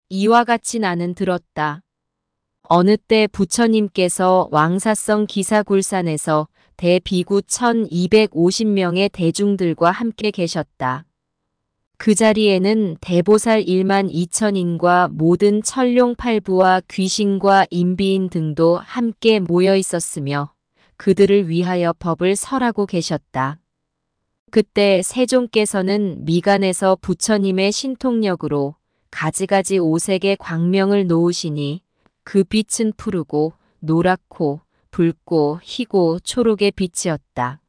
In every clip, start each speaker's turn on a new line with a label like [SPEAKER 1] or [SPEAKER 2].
[SPEAKER 1] 이와 같이 나는 들었다. 어느 때 부처님께서 왕사성 기사굴산에서 대비구 1250명의 대중들과 함께 계셨다. 그 자리에는 대보살 1만 2천인과 모든 천룡팔부와 귀신과 인비인 등도 함께 모여 있었으며 그들을 위하여 법을 설하고 계셨다. 그때 세종께서는 미간에서 부처님의 신통력으로 가지가지 오색의 광명을 놓으시니 그 빛은 푸르고 노랗고 붉고 희고 초록의 빛이었다.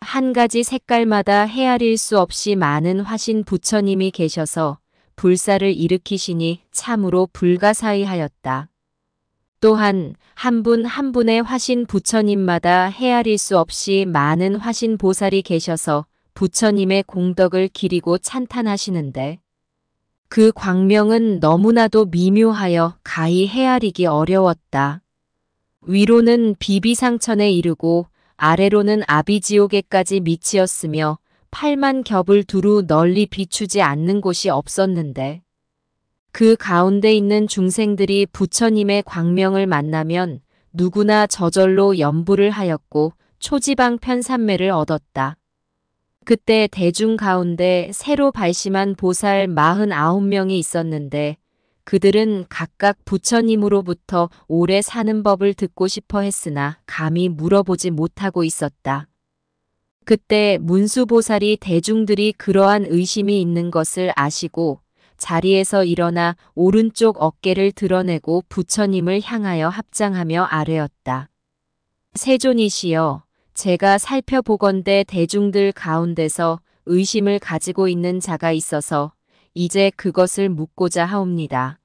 [SPEAKER 1] 한 가지 색깔마다 헤아릴 수 없이 많은 화신 부처님이 계셔서 불사를 일으키시니 참으로 불가사의하였다. 또한 한 분 한 분의 화신 부처님마다 헤아릴 수 없이 많은 화신 보살이 계셔서 부처님의 공덕을 기리고 찬탄하시는데 그 광명은 너무나도 미묘하여 가히 헤아리기 어려웠다. 위로는 비비상천에 이르고 아래로는 아비지옥에까지 미치었으며 8만 겹을 두루 널리 비추지 않는 곳이 없었는데 그 가운데 있는 중생들이 부처님의 광명을 만나면 누구나 저절로 염불을 하였고 초지방 편산매를 얻었다. 그때 대중 가운데 새로 발심한 보살 49명이 있었는데 그들은 각각 부처님으로부터 오래 사는 법을 듣고 싶어 했으나 감히 물어보지 못하고 있었다. 그때 문수보살이 대중들이 그러한 의심이 있는 것을 아시고 자리에서 일어나 오른쪽 어깨를 드러내고 부처님을 향하여 합장하며 아뢰었다. 세존이시여, 제가 살펴보건대 대중들 가운데서 의심을 가지고 있는 자가 있어서 이제 그것을 묻고자 하옵니다.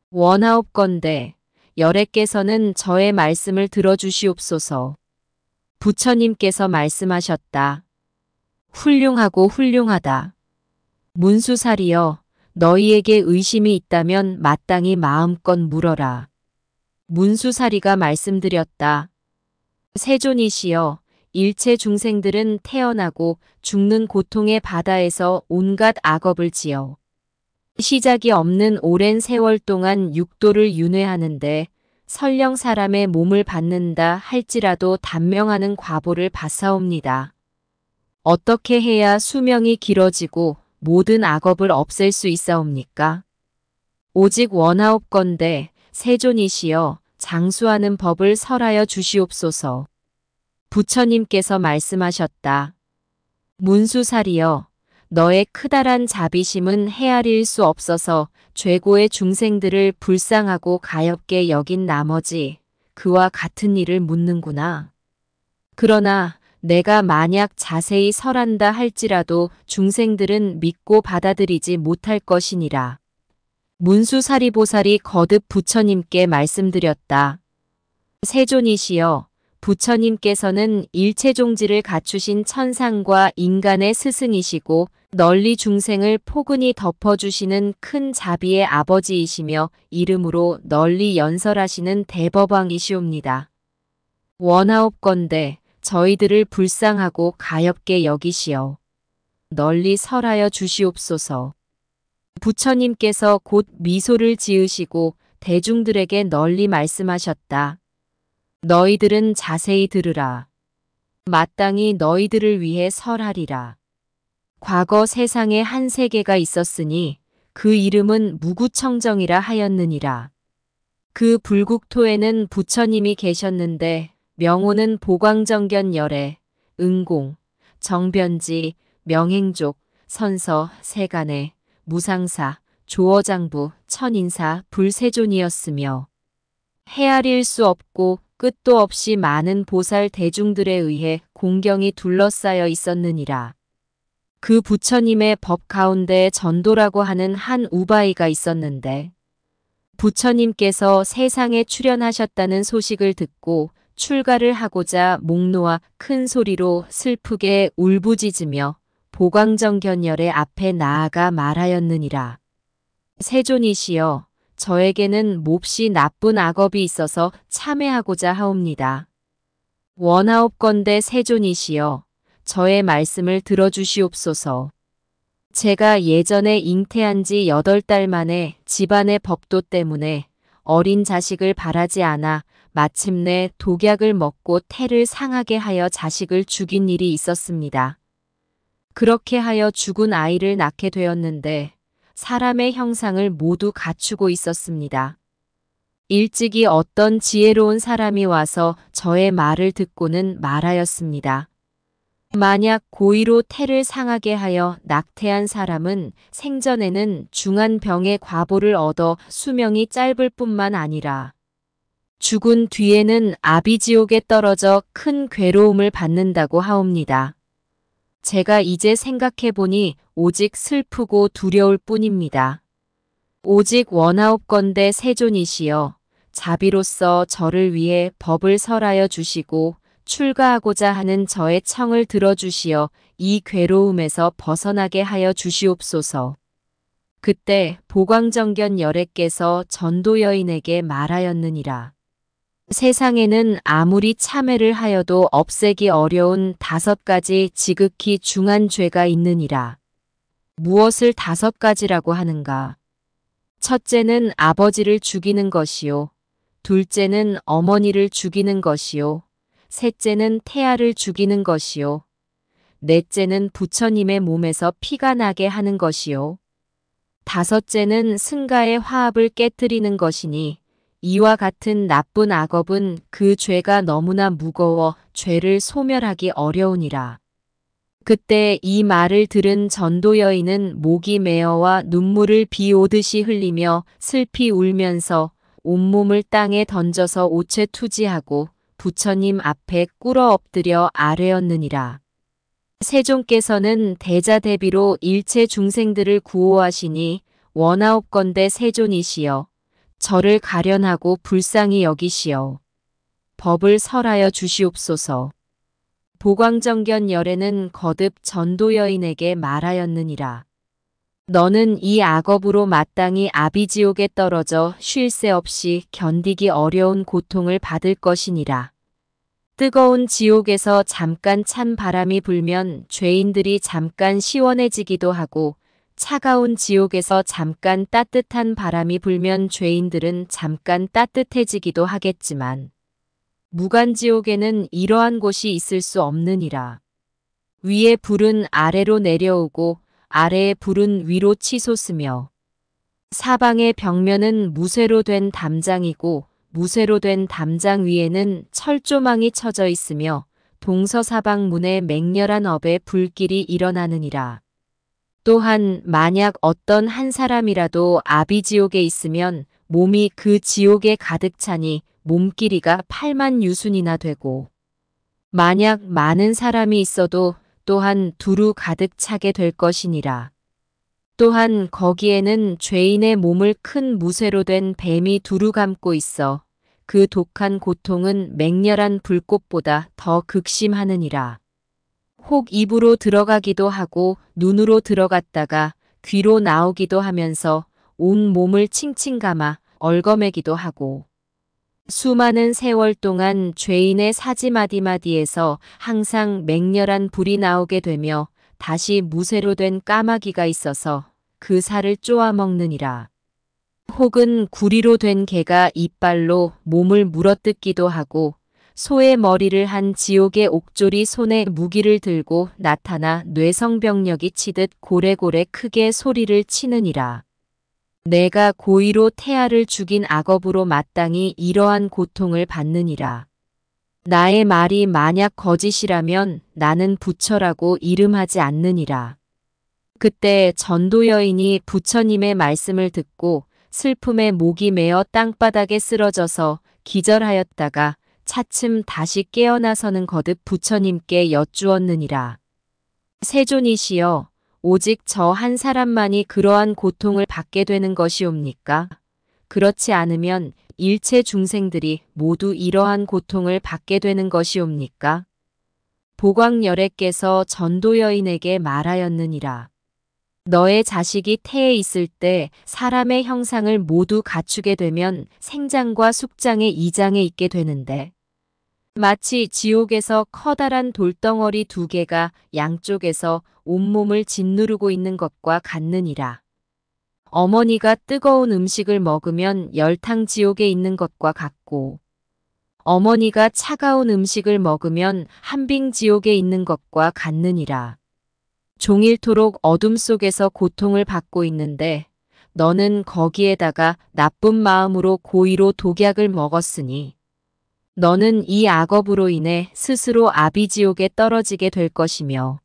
[SPEAKER 1] 원하옵건대 열애께서는 저의 말씀을 들어주시옵소서. 부처님께서 말씀하셨다. 훌륭하고 훌륭하다. 문수살이여, 너희에게 의심이 있다면 마땅히 마음껏 물어라. 문수사리가 말씀드렸다. 세존이시여, 일체 중생들은 태어나고 죽는 고통의 바다에서 온갖 악업을 지어 시작이 없는 오랜 세월 동안 육도를 윤회하는데 설령 사람의 몸을 받는다 할지라도 단명하는 과보를 받사옵니다. 어떻게 해야 수명이 길어지고 모든 악업을 없앨 수 있사옵니까? 오직 원하옵건대 세존이시여 장수하는 법을 설하여 주시옵소서. 부처님께서 말씀하셨다. 문수살이여, 너의 크다란 자비심은 헤아릴 수 없어서 죄고의 중생들을 불쌍하고 가엾게 여긴 나머지 그와 같은 일을 묻는구나. 그러나 내가 만약 자세히 설한다 할지라도 중생들은 믿고 받아들이지 못할 것이니라. 문수사리보살이 거듭 부처님께 말씀드렸다. 세존이시여, 부처님께서는 일체종지를 갖추신 천상과 인간의 스승이시고 널리 중생을 포근히 덮어주시는 큰 자비의 아버지이시며 이름으로 널리 연설하시는 대법왕이시옵니다. 원하옵건대 저희들을 불쌍하고 가엾게 여기시어 널리 설하여 주시옵소서. 부처님께서 곧 미소를 지으시고 대중들에게 널리 말씀하셨다. 너희들은 자세히 들으라. 마땅히 너희들을 위해 설하리라. 과거 세상에 한 세계가 있었으니 그 이름은 무구청정이라 하였느니라. 그 불국토에는 부처님이 계셨는데 명호는 보광정견열애, 응공, 정변지, 명행족, 선서, 세간에, 무상사, 조어장부, 천인사, 불세존이었으며 헤아릴 수 없고 끝도 없이 많은 보살 대중들에 의해 공경이 둘러싸여 있었느니라. 그 부처님의 법 가운데 전도라고 하는 한 우바이가 있었는데 부처님께서 세상에 출현하셨다는 소식을 듣고 출가를 하고자 목 놓아 큰 소리로 슬프게 울부짖으며 보광정견열의 앞에 나아가 말하였느니라. 세존이시여, 저에게는 몹시 나쁜 악업이 있어서 참회하고자 하옵니다. 원하옵건대 세존이시여, 저의 말씀을 들어주시옵소서. 제가 예전에 잉태한 지 8달 만에 집안의 법도 때문에 어린 자식을 바라지 않아 마침내 독약을 먹고 태를 상하게 하여 자식을 죽인 일이 있었습니다. 그렇게 하여 죽은 아이를 낳게 되었는데 사람의 형상을 모두 갖추고 있었습니다. 일찍이 어떤 지혜로운 사람이 와서 저의 말을 듣고는 말하였습니다. 만약 고의로 태를 상하게 하여 낙태한 사람은 생전에는 중한 병의 과보를 얻어 수명이 짧을 뿐만 아니라 죽은 뒤에는 아비지옥에 떨어져 큰 괴로움을 받는다고 하옵니다. 제가 이제 생각해보니 오직 슬프고 두려울 뿐입니다. 오직 원하옵건대 세존이시여 자비로서 저를 위해 법을 설하여 주시고 출가하고자 하는 저의 청을 들어주시어 이 괴로움에서 벗어나게 하여 주시옵소서. 그때 보광정견 열애께서 전도 여인에게 말하였느니라. 세상에는 아무리 참회를 하여도 없애기 어려운 5가지 지극히 중한 죄가 있느니라. 무엇을 5가지라고 하는가? 첫째는 아버지를 죽이는 것이요. 둘째는 어머니를 죽이는 것이요. 셋째는 태아를 죽이는 것이요. 넷째는 부처님의 몸에서 피가 나게 하는 것이요. 다섯째는 승가의 화합을 깨뜨리는 것이니 이와 같은 나쁜 악업은 그 죄가 너무나 무거워 죄를 소멸하기 어려우니라. 그때 이 말을 들은 전도 여인은 목이 메어와 눈물을 비 오듯이 흘리며 슬피 울면서 온몸을 땅에 던져서 오체 투지하고 부처님 앞에 꿇어 엎드려 아뢰었느니라. 세존께서는 대자대비로 일체 중생들을 구호하시니 원하옵건대 세존이시여 저를 가련하고 불쌍히 여기시어 법을 설하여 주시옵소서. 보광정견 열애는 거듭 전도 여인에게 말하였느니라. 너는 이 악업으로 마땅히 아비지옥에 떨어져 쉴 새 없이 견디기 어려운 고통을 받을 것이니라. 뜨거운 지옥에서 잠깐 찬 바람이 불면 죄인들이 잠깐 시원해지기도 하고 차가운 지옥에서 잠깐 따뜻한 바람이 불면 죄인들은 잠깐 따뜻해지기도 하겠지만 무간지옥에는 이러한 곳이 있을 수 없느니라. 위의 불은 아래로 내려오고 아래의 불은 위로 치솟으며 사방의 벽면은 무쇠로 된 담장이고 무쇠로 된 담장 위에는 철조망이 쳐져 있으며 동서사방 문에 맹렬한 업의 불길이 일어나느니라. 또한 만약 어떤 한 사람이라도 아비지옥에 있으면 몸이 그 지옥에 가득 차니 몸길이가 8만 유순이나 되고 만약 많은 사람이 있어도 또한 두루 가득 차게 될 것이니라. 또한 거기에는 죄인의 몸을 큰 무쇠로 된 뱀이 두루 감고 있어 그 독한 고통은 맹렬한 불꽃보다 더 극심하느니라. 혹 입으로 들어가기도 하고 눈으로 들어갔다가 귀로 나오기도 하면서 온 몸을 칭칭 감아 얽어매기도 하고 수많은 세월 동안 죄인의 사지마디마디에서 항상 맹렬한 불이 나오게 되며 다시 무쇠로 된 까마귀가 있어서 그 살을 쪼아먹느니라. 혹은 구리로 된 개가 이빨로 몸을 물어뜯기도 하고 소의 머리를 한 지옥의 옥졸이 손에 무기를 들고 나타나 뇌성병력이 치듯 고래고래 크게 소리를 치느니라. 내가 고의로 태아를 죽인 악업으로 마땅히 이러한 고통을 받느니라. 나의 말이 만약 거짓이라면 나는 부처라고 이름하지 않느니라. 그때 전도 여인이 부처님의 말씀을 듣고 슬픔에 목이 메어 땅바닥에 쓰러져서 기절하였다가 차츰 다시 깨어나서는 거듭 부처님께 여쭈었느니라. 세존이시여 오직 저 한 사람만이 그러한 고통을 받게 되는 것이옵니까? 그렇지 않으면 일체 중생들이 모두 이러한 고통을 받게 되는 것이옵니까? 보광열애께서 전도 여인에게 말하였느니라. 너의 자식이 태에 있을 때 사람의 형상을 모두 갖추게 되면 생장과 숙장의 이장에 있게 되는데 마치 지옥에서 커다란 돌덩어리 두 개가 양쪽에서 온몸을 짓누르고 있는 것과 같느니라. 어머니가 뜨거운 음식을 먹으면 열탕 지옥에 있는 것과 같고, 어머니가 차가운 음식을 먹으면 한빙 지옥에 있는 것과 같느니라. 종일토록 어둠 속에서 고통을 받고 있는데 너는 거기에다가 나쁜 마음으로 고의로 독약을 먹었으니 너는 이 악업으로 인해 스스로 아비지옥에 떨어지게 될 것이며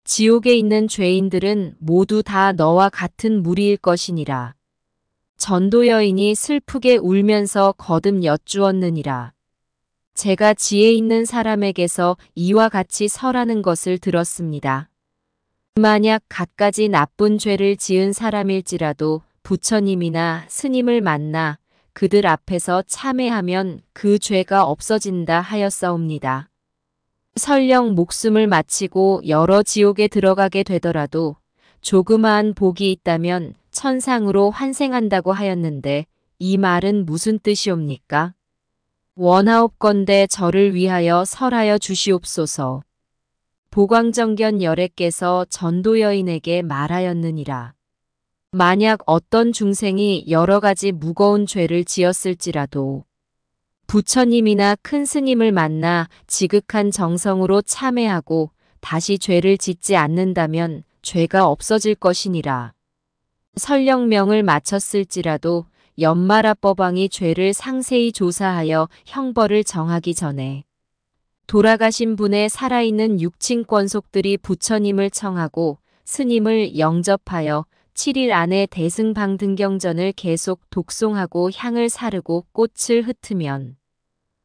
[SPEAKER 1] 지옥에 있는 죄인들은 모두 다 너와 같은 무리일 것이니라. 전도 여인이 슬프게 울면서 거듭 여쭈었느니라. 제가 지혜 있는 사람에게서 이와 같이 설하는 것을 들었습니다. 만약 갖가지 나쁜 죄를 지은 사람일지라도 부처님이나 스님을 만나 그들 앞에서 참회하면 그 죄가 없어진다 하였사옵니다. 설령 목숨을 마치고 여러 지옥에 들어가게 되더라도 조그마한 복이 있다면 천상으로 환생한다고 하였는데 이 말은 무슨 뜻이옵니까? 원하옵건대 저를 위하여 설하여 주시옵소서. 보광정견 열애께서 전도 여인에게 말하였느니라. 만약 어떤 중생이 여러 가지 무거운 죄를 지었을지라도 부처님이나 큰 스님을 만나 지극한 정성으로 참회하고 다시 죄를 짓지 않는다면 죄가 없어질 것이니라. 설령 명을 마쳤을지라도 연마라 법왕이 죄를 상세히 조사하여 형벌을 정하기 전에 돌아가신 분의 살아있는 육친 권속들이 부처님을 청하고 스님을 영접하여 7일 안에 대승방등경전을 계속 독송하고 향을 사르고 꽃을 흩으면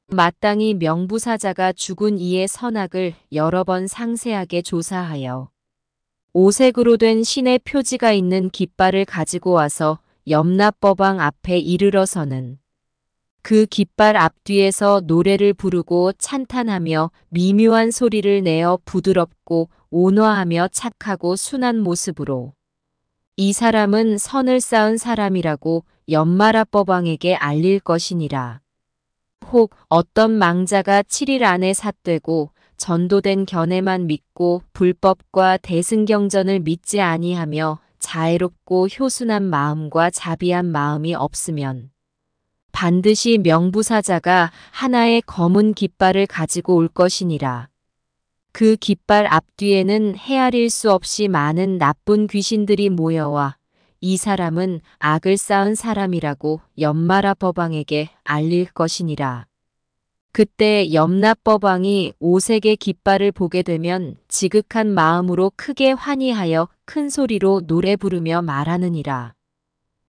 [SPEAKER 1] 마땅히 명부사자가 죽은 이의 선악을 여러 번 상세하게 조사하여 오색으로 된 신의 표지가 있는 깃발을 가지고 와서 염라법왕 앞에 이르러서는 그 깃발 앞뒤에서 노래를 부르고 찬탄하며 미묘한 소리를 내어 부드럽고 온화하며 착하고 순한 모습으로 이 사람은 선을 쌓은 사람이라고 연마라법왕에게 알릴 것이니라. 혹 어떤 망자가 7일 안에 삿되고 전도된 견해만 믿고 불법과 대승경전을 믿지 아니하며 자애롭고 효순한 마음과 자비한 마음이 없으면 반드시 명부사자가 하나의 검은 깃발을 가지고 올 것이니라. 그 깃발 앞뒤에는 헤아릴 수 없이 많은 나쁜 귀신들이 모여와 이 사람은 악을 쌓은 사람이라고 염마라법왕에게 알릴 것이니라. 그때 염라법왕이 오색의 깃발을 보게 되면 지극한 마음으로 크게 환희하여 큰 소리로 노래 부르며 말하느니라.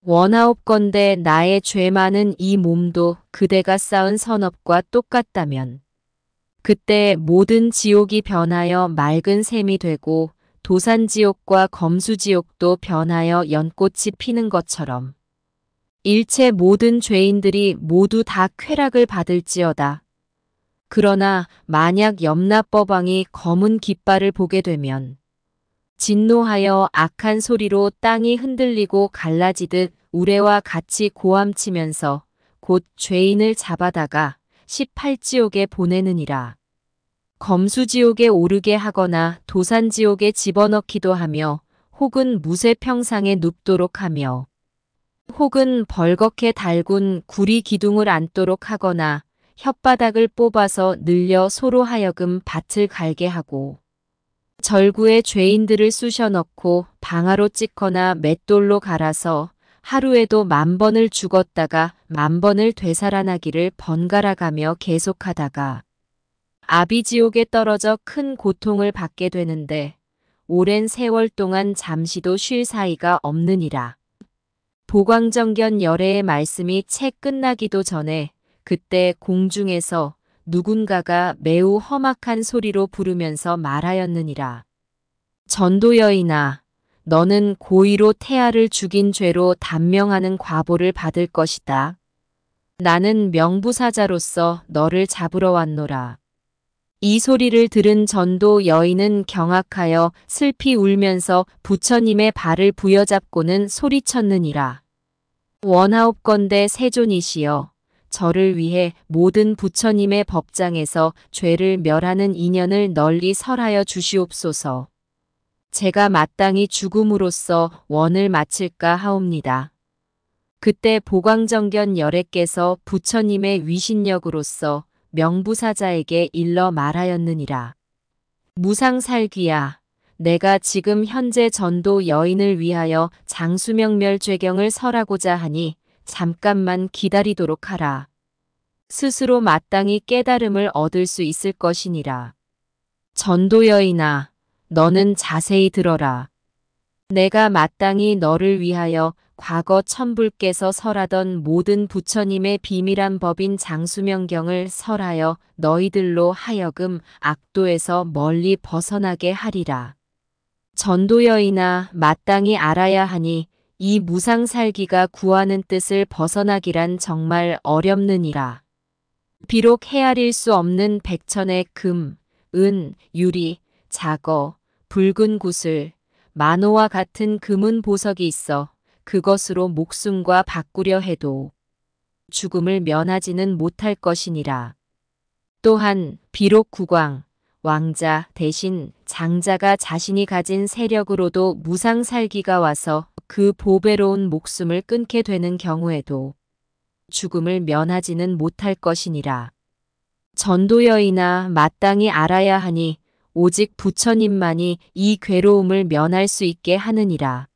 [SPEAKER 1] 원하옵건대 나의 죄 많은 이 몸도 그대가 쌓은 선업과 똑같다면 그때 모든 지옥이 변하여 맑은 샘이 되고 도산지옥과 검수지옥도 변하여 연꽃이 피는 것처럼 일체 모든 죄인들이 모두 다 쾌락을 받을지어다. 그러나 만약 염라법왕이 검은 깃발을 보게 되면 진노하여 악한 소리로 땅이 흔들리고 갈라지듯 우레와 같이 고함치면서 곧 죄인을 잡아다가 18지옥에 보내느니라. 검수지옥에 오르게 하거나 도산지옥에 집어넣기도 하며 혹은 무쇠평상에 눕도록 하며 혹은 벌겋게 달군 구리 기둥을 앉도록 하거나 혓바닥을 뽑아서 늘려 소로 하여금 밭을 갈게 하고 절구에 죄인들을 쑤셔 넣고 방아로 찍거나 맷돌로 갈아서 하루에도 10,000번을 죽었다가 10,000번을 되살아나기를 번갈아 가며 계속하다가 아비지옥에 떨어져 큰 고통을 받게 되는데 오랜 세월 동안 잠시도 쉴 사이가 없느니라. 보광정견 열애의 말씀이 채 끝나기도 전에 그때 공중에서 누군가가 매우 험악한 소리로 부르면서 말하였느니라. 전도 여인아, 너는 고의로 태아를 죽인 죄로 단명하는 과보를 받을 것이다. 나는 명부사자로서 너를 잡으러 왔노라. 이 소리를 들은 전도 여인은 경악하여 슬피 울면서 부처님의 발을 부여잡고는 소리쳤느니라. 원하옵건대 세존이시여, 저를 위해 모든 부처님의 법장에서 죄를 멸하는 인연을 널리 설하여 주시옵소서. 제가 마땅히 죽음으로써 원을 마칠까 하옵니다. 그때 보광정견 열애께서 부처님의 위신력으로서 명부사자에게 일러 말하였느니라. 무상살귀야, 내가 지금 현재 전도 여인을 위하여 장수명멸죄경을 설하고자 하니 잠깐만 기다리도록 하라. 스스로 마땅히 깨달음을 얻을 수 있을 것이니라. 전도 여인아, 너는 자세히 들어라. 내가 마땅히 너를 위하여 과거 천불께서 설하던 모든 부처님의 비밀한 법인 장수명경을 설하여 너희들로 하여금 악도에서 멀리 벗어나게 하리라. 전도 여인아, 마땅히 알아야 하니 이 무상살기가 구하는 뜻을 벗어나기란 정말 어렵느니라. 비록 헤아릴 수 없는 백천의 금, 은, 유리, 자거, 붉은 구슬, 만호와 같은 금은 보석이 있어 그것으로 목숨과 바꾸려 해도 죽음을 면하지는 못할 것이니라. 또한 비록 국왕, 왕자 대신 장자가 자신이 가진 세력으로도 무상살기가 와서 그 보배로운 목숨을 끊게 되는 경우에도 죽음을 면하지는 못할 것이니라. 전도 여인아, 마땅히 알아야 하니 오직 부처님만이 이 괴로움을 면할 수 있게 하느니라.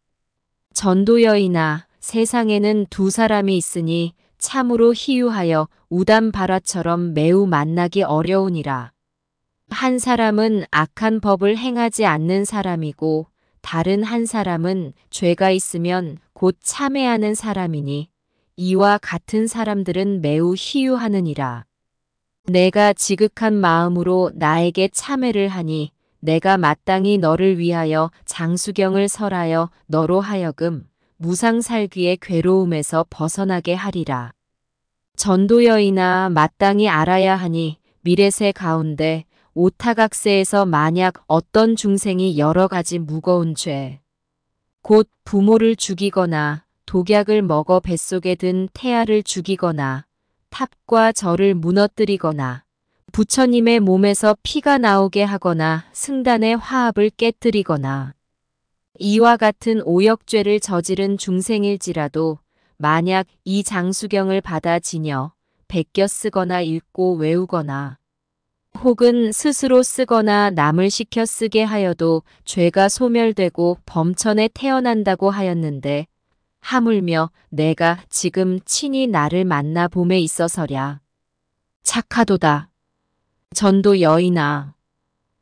[SPEAKER 1] 전도 여인아, 세상에는 두 사람이 있으니 참으로 희유하여 우담바라처럼 매우 만나기 어려우니라. 한 사람은 악한 법을 행하지 않는 사람이고 다른 한 사람은 죄가 있으면 곧 참회하는 사람이니 이와 같은 사람들은 매우 희유하느니라. 내가 지극한 마음으로 나에게 참회를 하니 내가 마땅히 너를 위하여 장수경을 설하여 너로 하여금 무상살귀의 괴로움에서 벗어나게 하리라. 전도 여인아, 마땅히 알아야 하니 미래세 가운데 오타각세에서 만약 어떤 중생이 여러 가지 무거운 죄, 곧 부모를 죽이거나 독약을 먹어 뱃속에 든 태아를 죽이거나 탑과 절을 무너뜨리거나 부처님의 몸에서 피가 나오게 하거나 승단의 화합을 깨뜨리거나 이와 같은 오역죄를 저지른 중생일지라도 만약 이 장수경을 받아 지녀 베껴 쓰거나 읽고 외우거나 혹은 스스로 쓰거나 남을 시켜 쓰게 하여도 죄가 소멸되고 범천에 태어난다고 하였는데 하물며 내가 지금 친히 나를 만나 봄에 있어서랴. 착하도다. 전도 여인아,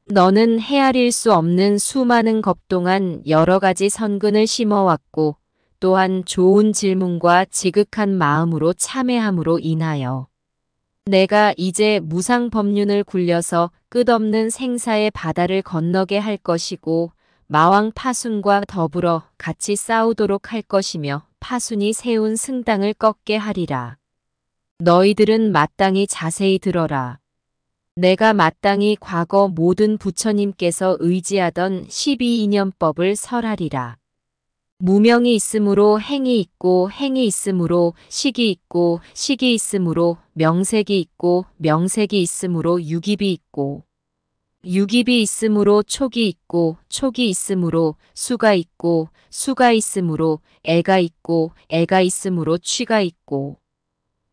[SPEAKER 1] 너는 헤아릴 수 없는 수많은 겁 동안 여러 가지 선근을 심어왔고 또한 좋은 질문과 지극한 마음으로 참회함으로 인하여 내가 이제 무상법륜을 굴려서 끝없는 생사의 바다를 건너게 할 것이고 마왕 파순과 더불어 같이 싸우도록 할 것이며 파순이 세운 승당을 꺾게 하리라. 너희들은 마땅히 자세히 들어라. 내가 마땅히 과거 모든 부처님께서 의지하던 12인연법을 설하리라. 무명이 있으므로 행이 있고 행이 있으므로 식이 있고 식이 있으므로 명색이 있고 명색이 있으므로 유깁이 있고 유깁이 있으므로 촉이 있고 촉이 있으므로 수가 있고 수가 있으므로 애가 있고 애가 있으므로 취가 있고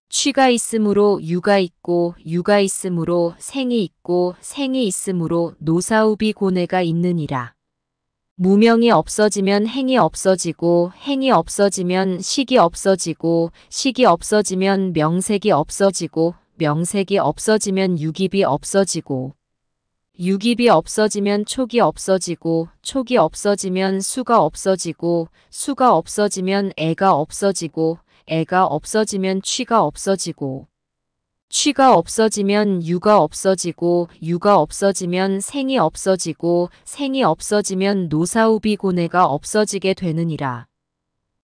[SPEAKER 1] 취가 있으므로 유가 있고 유가 있으므로 생이 있고 생이 있으므로 노사우비 고뇌가 있느니라. 무명이 없어지면 행이 없어지고 행이 없어지면 식이 없어지고 식이 없어지면 명색이 없어지고 명색이 없어지면 유깁이 없어지고 유깁이 없어지면 촉이 없어지고 촉이 없어지면 수가 없어지고 수가 없어지면 애가 없어지고 애가 없어지면 취가 없어지고 취가 없어지면 유가 없어지고 유가 없어지면 생이 없어지고 생이 없어지면 노사우비 고뇌가 없어지게 되느니라.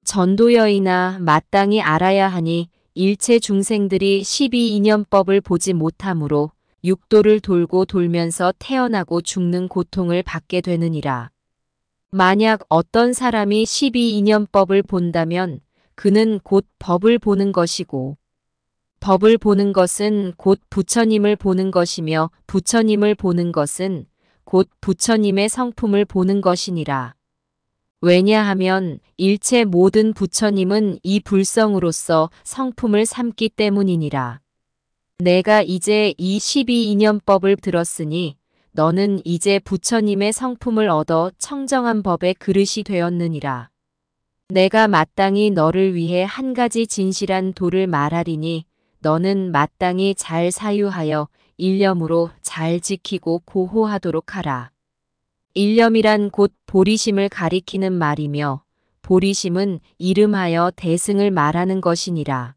[SPEAKER 1] 전도 여인아, 마땅히 알아야 하니 일체 중생들이 12인연법을 보지 못하므로 육도를 돌고 돌면서 태어나고 죽는 고통을 받게 되느니라. 만약 어떤 사람이 12인연법을 본다면 그는 곧 법을 보는 것이고 법을 보는 것은 곧 부처님을 보는 것이며 부처님을 보는 것은 곧 부처님의 성품을 보는 것이니라. 왜냐하면 일체 모든 부처님은 이 불성으로서 성품을 삼기 때문이니라. 내가 이제 이 12인연법을 들었으니 너는 이제 부처님의 성품을 얻어 청정한 법의 그릇이 되었느니라. 내가 마땅히 너를 위해 한 가지 진실한 도를 말하리니 너는 마땅히 잘 사유하여 일념으로 잘 지키고 고호하도록 하라. 일념이란 곧 보리심을 가리키는 말이며 보리심은 이름하여 대승을 말하는 것이니라.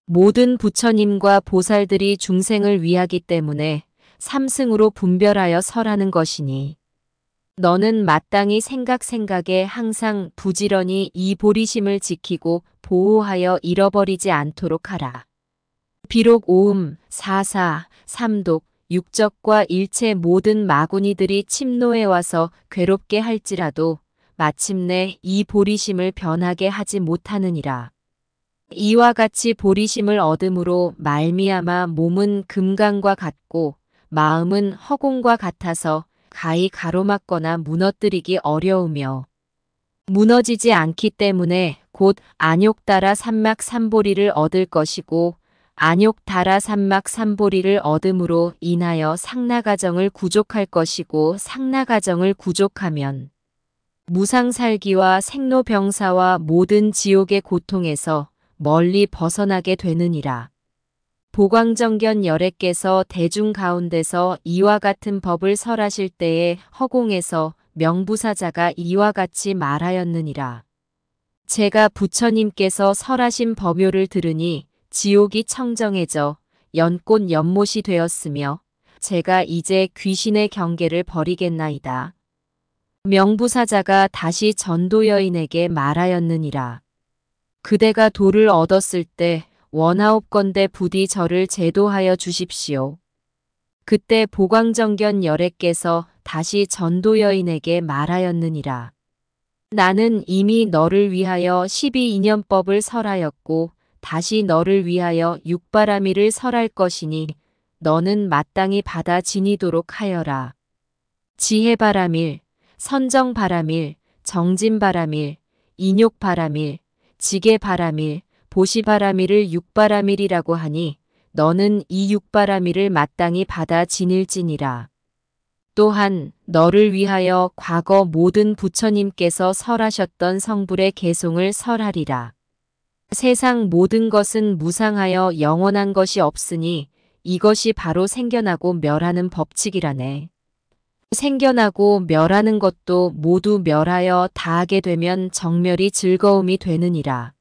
[SPEAKER 1] 모든 부처님과 보살들이 중생을 위하기 때문에 삼승으로 분별하여 설하는 것이니 너는 마땅히 생각에 항상 부지런히 이 보리심을 지키고 보호하여 잃어버리지 않도록 하라. 비록 오음, 사사, 삼독, 육적과 일체 모든 마구니들이 침노해 와서 괴롭게 할지라도 마침내 이 보리심을 변하게 하지 못하느니라. 이와 같이 보리심을 얻음으로 말미암아 몸은 금강과 같고 마음은 허공과 같아서 가히 가로막거나 무너뜨리기 어려우며 무너지지 않기 때문에 곧 안욕다라 삼막 삼보리를 얻을 것이고 안욕다라 삼막 삼보리를 얻음으로 인하여 상나가정을 구족할 것이고 상나가정을 구족하면 무상살기와 생로병사와 모든 지옥의 고통에서 멀리 벗어나게 되느니라. 보광정견 열애께서 대중 가운데서 이와 같은 법을 설하실 때에 허공에서 명부사자가 이와 같이 말하였느니라. 제가 부처님께서 설하신 법요를 들으니 지옥이 청정해져 연꽃 연못이 되었으며 제가 이제 귀신의 경계를 버리겠나이다. 명부사자가 다시 전도 여인에게 말하였느니라. 그대가 도를 얻었을 때 원하옵건대 부디 저를 제도하여 주십시오. 그때 보광정견 열애께서 다시 전도 여인에게 말하였느니라. 나는 이미 너를 위하여 12인연법을 설하였고 다시 너를 위하여 육바라밀을 설할 것이니 너는 마땅히 받아 지니도록 하여라. 지혜바라밀, 선정바라밀, 정진바라밀, 인욕바라밀, 지게바라밀, 보시바라밀을 육바라밀이라고 하니 너는 이 육바라밀을 마땅히 받아 지닐지니라. 또한 너를 위하여 과거 모든 부처님께서 설하셨던 성불의 개송을 설하리라. 세상 모든 것은 무상하여 영원한 것이 없으니 이것이 바로 생겨나고 멸하는 법칙이라네. 생겨나고 멸하는 것도 모두 멸하여 다하게 되면 정멸이 즐거움이 되느니라.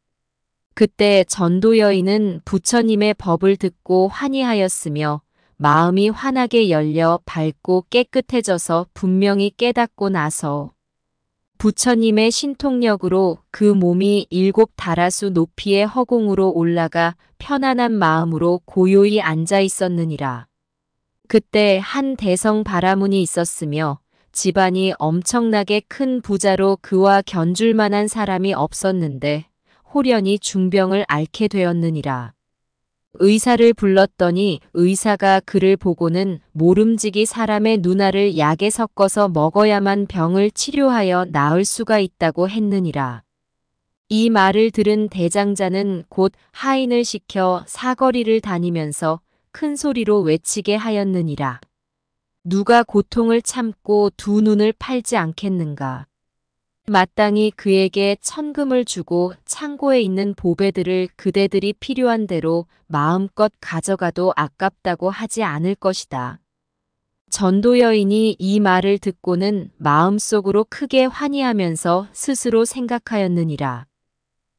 [SPEAKER 1] 그때 전도 여인은 부처님의 법을 듣고 환희하였으며 마음이 환하게 열려 밝고 깨끗해져서 분명히 깨닫고 나서 부처님의 신통력으로 그 몸이 7다라수 높이의 허공으로 올라가 편안한 마음으로 고요히 앉아 있었느니라. 그때 한 대성 바라문이 있었으며 집안이 엄청나게 큰 부자로 그와 견줄 만한 사람이 없었는데 호련히 중병을 앓게 되었느니라. 의사를 불렀더니 의사가 그를 보고는 모름지기 사람의 누나를 약에 섞어서 먹어야만 병을 치료하여 나을 수가 있다고 했느니라. 이 말을 들은 대장자는 곧 하인을 시켜 사거리를 다니면서 큰 소리로 외치게 하였느니라. 누가 고통을 참고 두 눈을 팔지 않겠는가. 마땅히 그에게 천금을 주고 창고에 있는 보배들을 그대들이 필요한 대로 마음껏 가져가도 아깝다고 하지 않을 것이다. 전도 여인이 이 말을 듣고는 마음속으로 크게 환희하면서 스스로 생각하였느니라.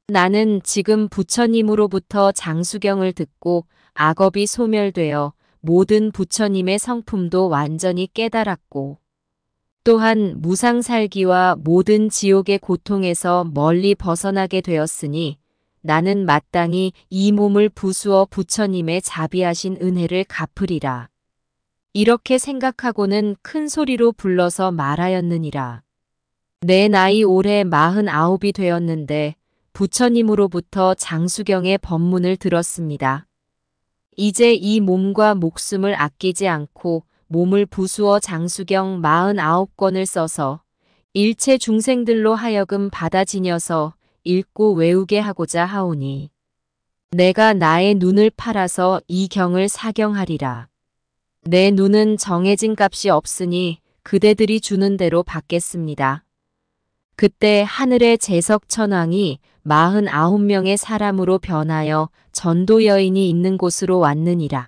[SPEAKER 1] 나는 지금 부처님으로부터 장수경을 듣고 악업이 소멸되어 모든 부처님의 성품도 완전히 깨달았고 또한 무상살기와 모든 지옥의 고통에서 멀리 벗어나게 되었으니 나는 마땅히 이 몸을 부수어 부처님의 자비하신 은혜를 갚으리라. 이렇게 생각하고는 큰 소리로 불러서 말하였느니라. 내 나이 올해 49이 되었는데 부처님으로부터 장수경의 법문을 들었습니다. 이제 이 몸과 목숨을 아끼지 않고 몸을 부수어 장수경 49권을 써서 일체 중생들로 하여금 받아 지녀서 읽고 외우게 하고자 하오니 내가 나의 눈을 팔아서 이 경을 사경하리라. 내 눈은 정해진 값이 없으니 그대들이 주는 대로 받겠습니다. 그때 하늘의 제석천왕이 49명의 사람으로 변하여 전도 여인이 있는 곳으로 왔느니라.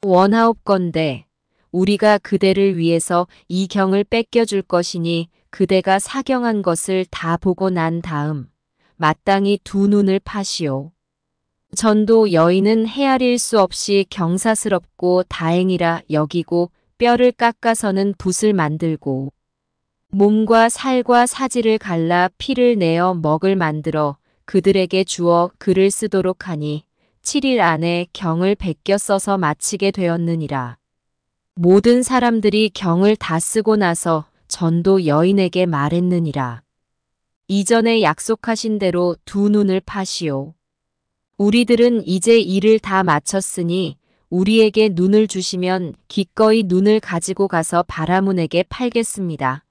[SPEAKER 1] 원하옵건대 우리가 그대를 위해서 이 경을 뺏겨줄 것이니 그대가 사경한 것을 다 보고 난 다음 마땅히 두 눈을 파시오. 전도 여인은 헤아릴 수 없이 경사스럽고 다행이라 여기고 뼈를 깎아서는 붓을 만들고 몸과 살과 사지를 갈라 피를 내어 먹을 만들어 그들에게 주어 글을 쓰도록 하니 7일 안에 경을 베껴 써서 마치게 되었느니라. 모든 사람들이 경을 다 쓰고 나서 전도 여인에게 말했느니라. 이전에 약속하신 대로 두 눈을 파시오. 우리들은 이제 일을 다 마쳤으니 우리에게 눈을 주시면 기꺼이 눈을 가지고 가서 바라문에게 팔겠습니다.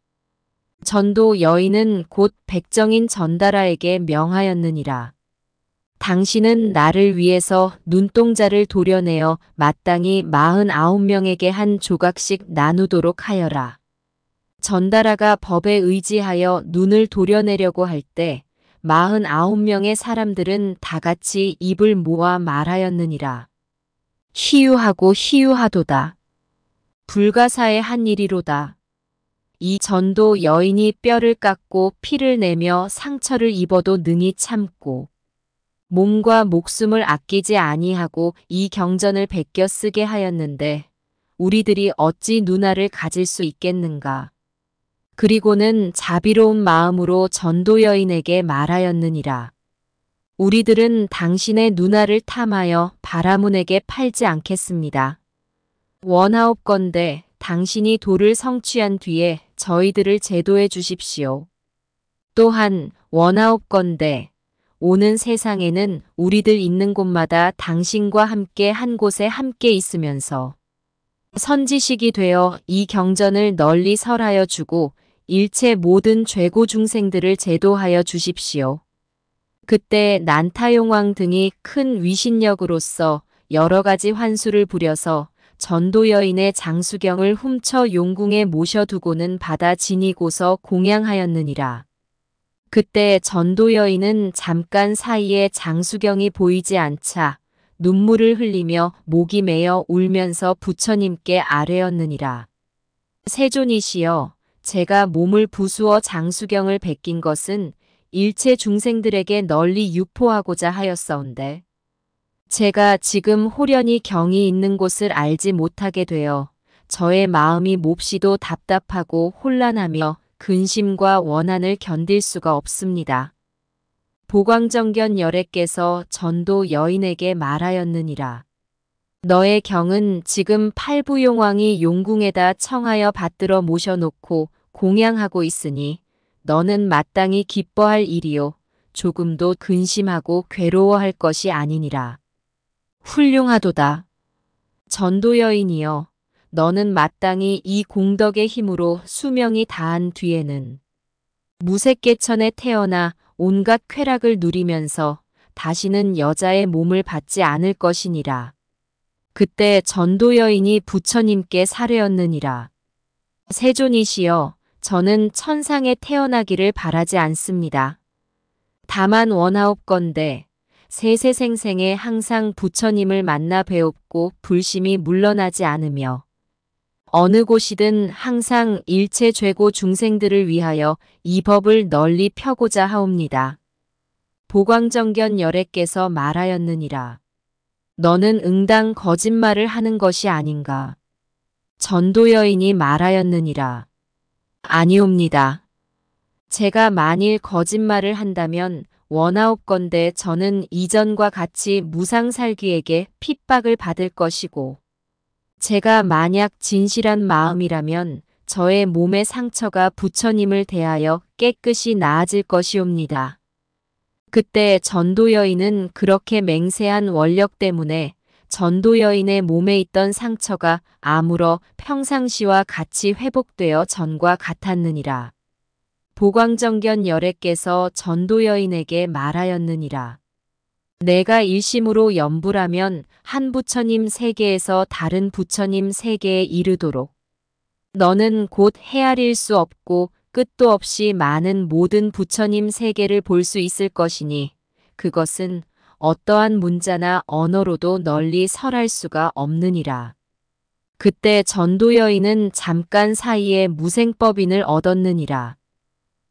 [SPEAKER 1] 전도 여인은 곧 백정인 전달아에게 명하였느니라. 당신은 나를 위해서 눈동자를 도려내어 마땅히 49명에게 한 조각씩 나누도록 하여라. 전달아가 법에 의지하여 눈을 도려내려고 할 때 49명의 사람들은 다같이 입을 모아 말하였느니라. 희유하고 희유하도다. 불가사의 한 일이로다. 이 전도 여인이 뼈를 깎고 피를 내며 상처를 입어도 능히 참고 몸과 목숨을 아끼지 아니하고 이 경전을 베껴 쓰게 하였는데 우리들이 어찌 누나를 가질 수 있겠는가. 그리고는 자비로운 마음으로 전도 여인에게 말하였느니라. 우리들은 당신의 누나를 탐하여 바라문에게 팔지 않겠습니다. 원하옵건대 당신이 도를 성취한 뒤에 저희들을 제도해 주십시오. 또한 원하옵건대 오는 세상에는 우리들 있는 곳마다 당신과 함께 한 곳에 함께 있으면서 선지식이 되어 이 경전을 널리 설하여 주고 일체 모든 죄고 중생들을 제도하여 주십시오. 그때 난타용왕 등이 큰 위신력으로서 여러 가지 환수를 부려서 전도 여인의 장수경을 훔쳐 용궁에 모셔두고는 받아 지니고서 공양하였느니라. 그때 전도 여인은 잠깐 사이에 장수경이 보이지 않자 눈물을 흘리며 목이 메어 울면서 부처님께 아뢰었느니라. 세존이시여, 제가 몸을 부수어 장수경을 베낀 것은 일체 중생들에게 널리 유포하고자 하였사온데 제가 지금 호련히 경이 있는 곳을 알지 못하게 되어 저의 마음이 몹시도 답답하고 혼란하며 근심과 원한을 견딜 수가 없습니다. 보광정견 열애께서 전도 여인에게 말하였느니라. 너의 경은 지금 팔부용왕이 용궁에다 청하여 받들어 모셔놓고 공양하고 있으니 너는 마땅히 기뻐할 일이요 조금도 근심하고 괴로워할 것이 아니니라. 훌륭하도다. 전도 여인이여, 너는 마땅히 이 공덕의 힘으로 수명이 다한 뒤에는 무색계천에 태어나 온갖 쾌락을 누리면서 다시는 여자의 몸을 받지 않을 것이니라. 그때 전도 여인이 부처님께 사례었느니라. 세존이시여, 저는 천상에 태어나기를 바라지 않습니다. 다만 원하옵건대 세세생생에 항상 부처님을 만나 뵈옵고 불심이 물러나지 않으며 어느 곳이든 항상 일체 죄고 중생들을 위하여 이 법을 널리 펴고자 하옵니다. 보광정견 열애께서 말하였느니라. 너는 응당 거짓말을 하는 것이 아닌가. 전도 여인이 말하였느니라. 아니옵니다. 제가 만일 거짓말을 한다면 원하옵건대 저는 이전과 같이 무상살귀에게 핍박을 받을 것이고 제가 만약 진실한 마음이라면 저의 몸의 상처가 부처님을 대하여 깨끗이 나아질 것이옵니다. 그때 전도 여인은 그렇게 맹세한 원력 때문에 전도 여인의 몸에 있던 상처가 아물어 평상시와 같이 회복되어 전과 같았느니라. 보광정견 열애께서 전도 여인에게 말하였느니라. 내가 일심으로 염불하면 한 부처님 세계에서 다른 부처님 세계에 이르도록 너는 곧 헤아릴 수 없고 끝도 없이 많은 모든 부처님 세계를 볼 수 있을 것이니 그것은 어떠한 문자나 언어로도 널리 설할 수가 없느니라. 그때 전도 여인은 잠깐 사이에 무생법인을 얻었느니라.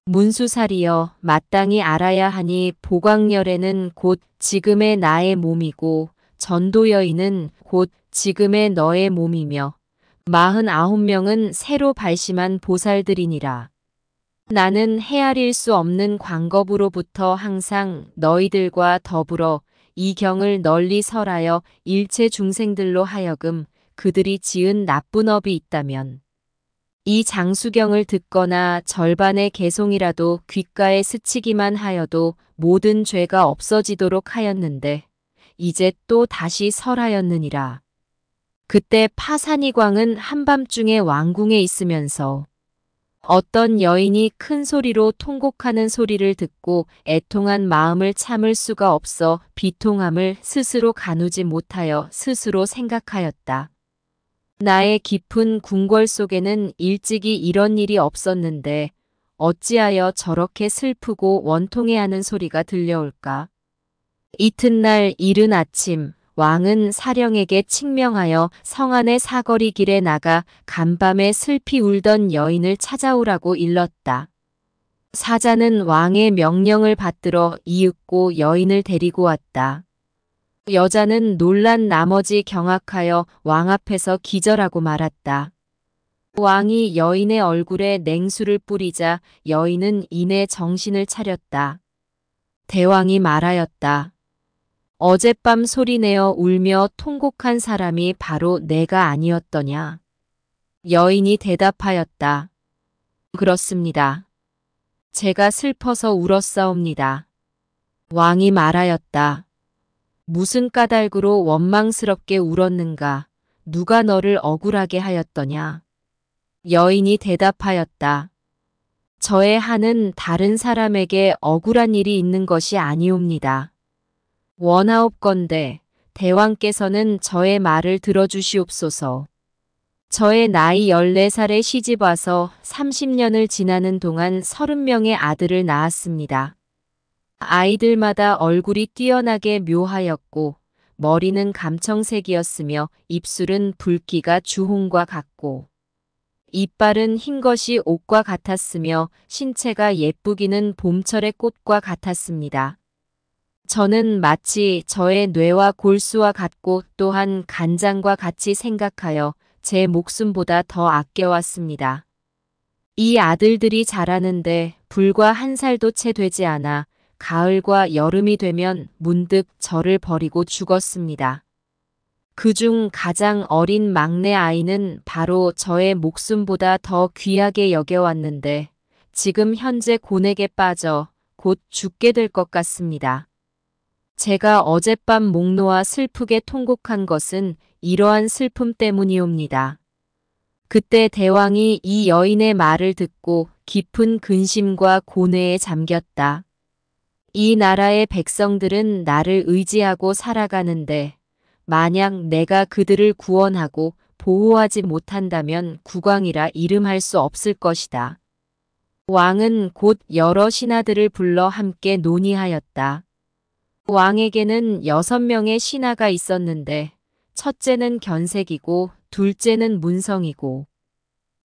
[SPEAKER 1] 문수살이여 마땅히 알아야 하니 보광열애는 곧 지금의 나의 몸이고 전도 여인은 곧 지금의 너의 몸이며 49명은 새로 발심한 보살들이니라. 나는 헤아릴 수 없는 광겁으로부터 항상 너희들과 더불어 이 경을 널리 설하여 일체 중생들로 하여금 그들이 지은 나쁜 업이 있다면 이 장수경을 듣거나 절반의 개송이라도 귓가에 스치기만 하여도 모든 죄가 없어지도록 하였는데 이제 또 다시 설하였느니라. 그때 파산이광은 한밤중에 왕궁에 있으면서 어떤 여인이 큰 소리로 통곡하는 소리를 듣고 애통한 마음을 참을 수가 없어 비통함을 스스로 가누지 못하여 스스로 생각하였다. 나의 깊은 궁궐 속에는 일찍이 이런 일이 없었는데 어찌하여 저렇게 슬프고 원통해하는 소리가 들려올까? 이튿날 이른 아침 왕은 사령에게 칙명하여 성 안의 사거리 길에 나가 간밤에 슬피 울던 여인을 찾아오라고 일렀다. 사자는 왕의 명령을 받들어 이윽고 여인을 데리고 왔다. 여자는 놀란 나머지 경악하여 왕 앞에서 기절하고 말았다. 왕이 여인의 얼굴에 냉수를 뿌리자 여인은 이내 정신을 차렸다. 대왕이 말하였다. 어젯밤 소리내어 울며 통곡한 사람이 바로 내가 아니었더냐. 여인이 대답하였다. 그렇습니다. 제가 슬퍼서 울었사옵니다. 왕이 말하였다. 무슨 까닭으로 원망스럽게 울었는가? 누가 너를 억울하게 하였더냐? 여인이 대답하였다. 저의 한은 다른 사람에게 억울한 일이 있는 것이 아니옵니다. 원하옵건대 대왕께서는 저의 말을 들어주시옵소서. 저의 나이 14살에 시집와서 30년을 지나는 동안 30명의 아들을 낳았습니다. 아이들마다 얼굴이 뛰어나게 묘하였고 머리는 감청색이었으며 입술은 붉기가 주홍과 같고 이빨은 흰 것이 옥과 같았으며 신체가 예쁘기는 봄철의 꽃과 같았습니다. 저는 마치 저의 뇌와 골수와 같고 또한 간장과 같이 생각하여 제 목숨보다 더 아껴왔습니다. 이 아들들이 자라는데 불과 1살도 채 되지 않아 가을과 여름이 되면 문득 저를 버리고 죽었습니다. 그중 가장 어린 막내 아이는 바로 저의 목숨보다 더 귀하게 여겨왔는데 지금 현재 곤액에 빠져 곧 죽게 될 것 같습니다. 제가 어젯밤 목 놓아 슬프게 통곡한 것은 이러한 슬픔 때문이옵니다. 그때 대왕이 이 여인의 말을 듣고 깊은 근심과 고뇌에 잠겼다. 이 나라의 백성들은 나를 의지하고 살아가는데 만약 내가 그들을 구원하고 보호하지 못한다면 국왕이라 이름할 수 없을 것이다. 왕은 곧 여러 신하들을 불러 함께 논의하였다. 왕에게는 6명의 신하가 있었는데 첫째는 견색이고 둘째는 문성이고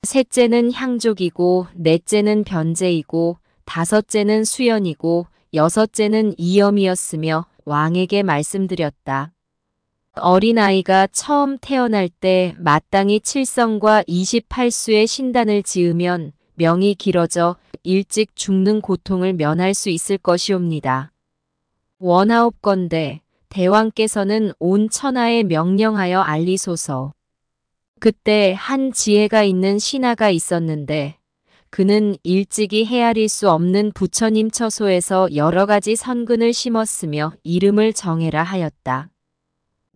[SPEAKER 1] 셋째는 향족이고 넷째는 변제이고 다섯째는 수연이고 여섯째는 이염이었으며 왕에게 말씀드렸다. 어린아이가 처음 태어날 때 마땅히 7성과 28수의 신단을 지으면 명이 길어져 일찍 죽는 고통을 면할 수 있을 것이옵니다. 원하옵건대 대왕께서는 온 천하에 명령하여 알리소서. 그때 한 지혜가 있는 신하가 있었는데 그는 일찍이 헤아릴 수 없는 부처님 처소에서 여러 가지 선근을 심었으며 이름을 정해라 하였다.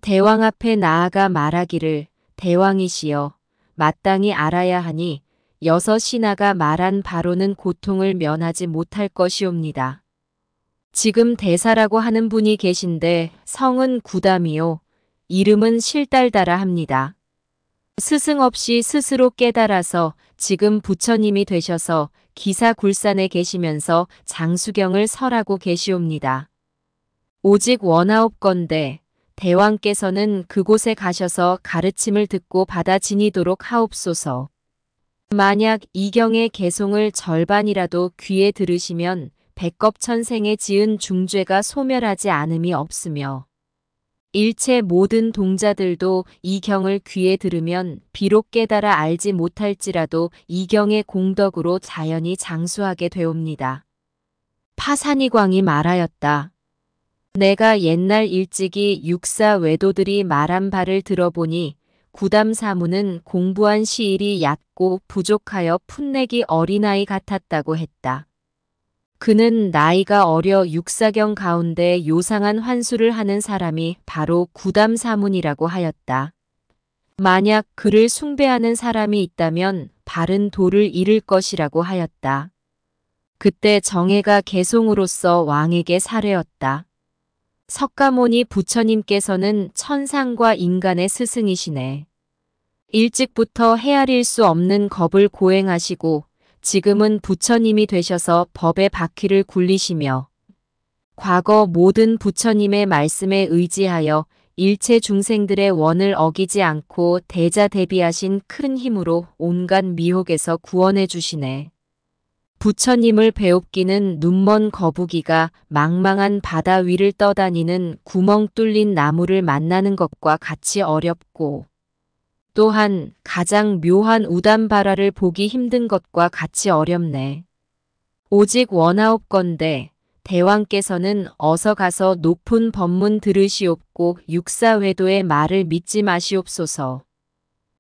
[SPEAKER 1] 대왕 앞에 나아가 말하기를 대왕이시여 마땅히 알아야 하니 여섯 신하가 말한 바로는 고통을 면하지 못할 것이옵니다. 지금 대사라고 하는 분이 계신데 성은 구담이요 이름은 실달다라 합니다. 스승 없이 스스로 깨달아서 지금 부처님이 되셔서 기사굴산에 계시면서 장수경을 설하고 계시옵니다. 오직 원하옵건대 대왕께서는 그곳에 가셔서 가르침을 듣고 받아 지니도록 하옵소서. 만약 이 경의 개송을 절반이라도 귀에 들으시면 백겁천생에 지은 중죄가 소멸하지 않음이 없으며 일체 모든 동자들도 이 경을 귀에 들으면 비록 깨달아 알지 못할지라도 이 경의 공덕으로 자연히 장수하게 되옵니다. 파산이광이 말하였다. 내가 옛날 일찍이 육사 외도들이 말한 바를 들어보니 구담사무는 공부한 시일이 얕고 부족하여 풋내기 어린아이 같았다고 했다. 그는 나이가 어려 육사경 가운데 요상한 환수를 하는 사람이 바로 구담사문이라고 하였다. 만약 그를 숭배하는 사람이 있다면 바른 도를 잃을 것이라고 하였다. 그때 정해가 개송으로서 왕에게 사례었다. 석가모니 부처님께서는 천상과 인간의 스승이시네. 일찍부터 헤아릴 수 없는 겁을 고행하시고 지금은 부처님이 되셔서 법의 바퀴를 굴리시며 과거 모든 부처님의 말씀에 의지하여 일체 중생들의 원을 어기지 않고 대자대비하신 큰 힘으로 온갖 미혹에서 구원해 주시네. 부처님을 배웁기는 눈먼 거북이가 망망한 바다 위를 떠다니는 구멍 뚫린 나무를 만나는 것과 같이 어렵고 또한 가장 묘한 우담바라를 보기 힘든 것과 같이 어렵네. 오직 원하옵건대 대왕께서는 어서 가서 높은 법문 들으시옵고 육사회도의 말을 믿지 마시옵소서.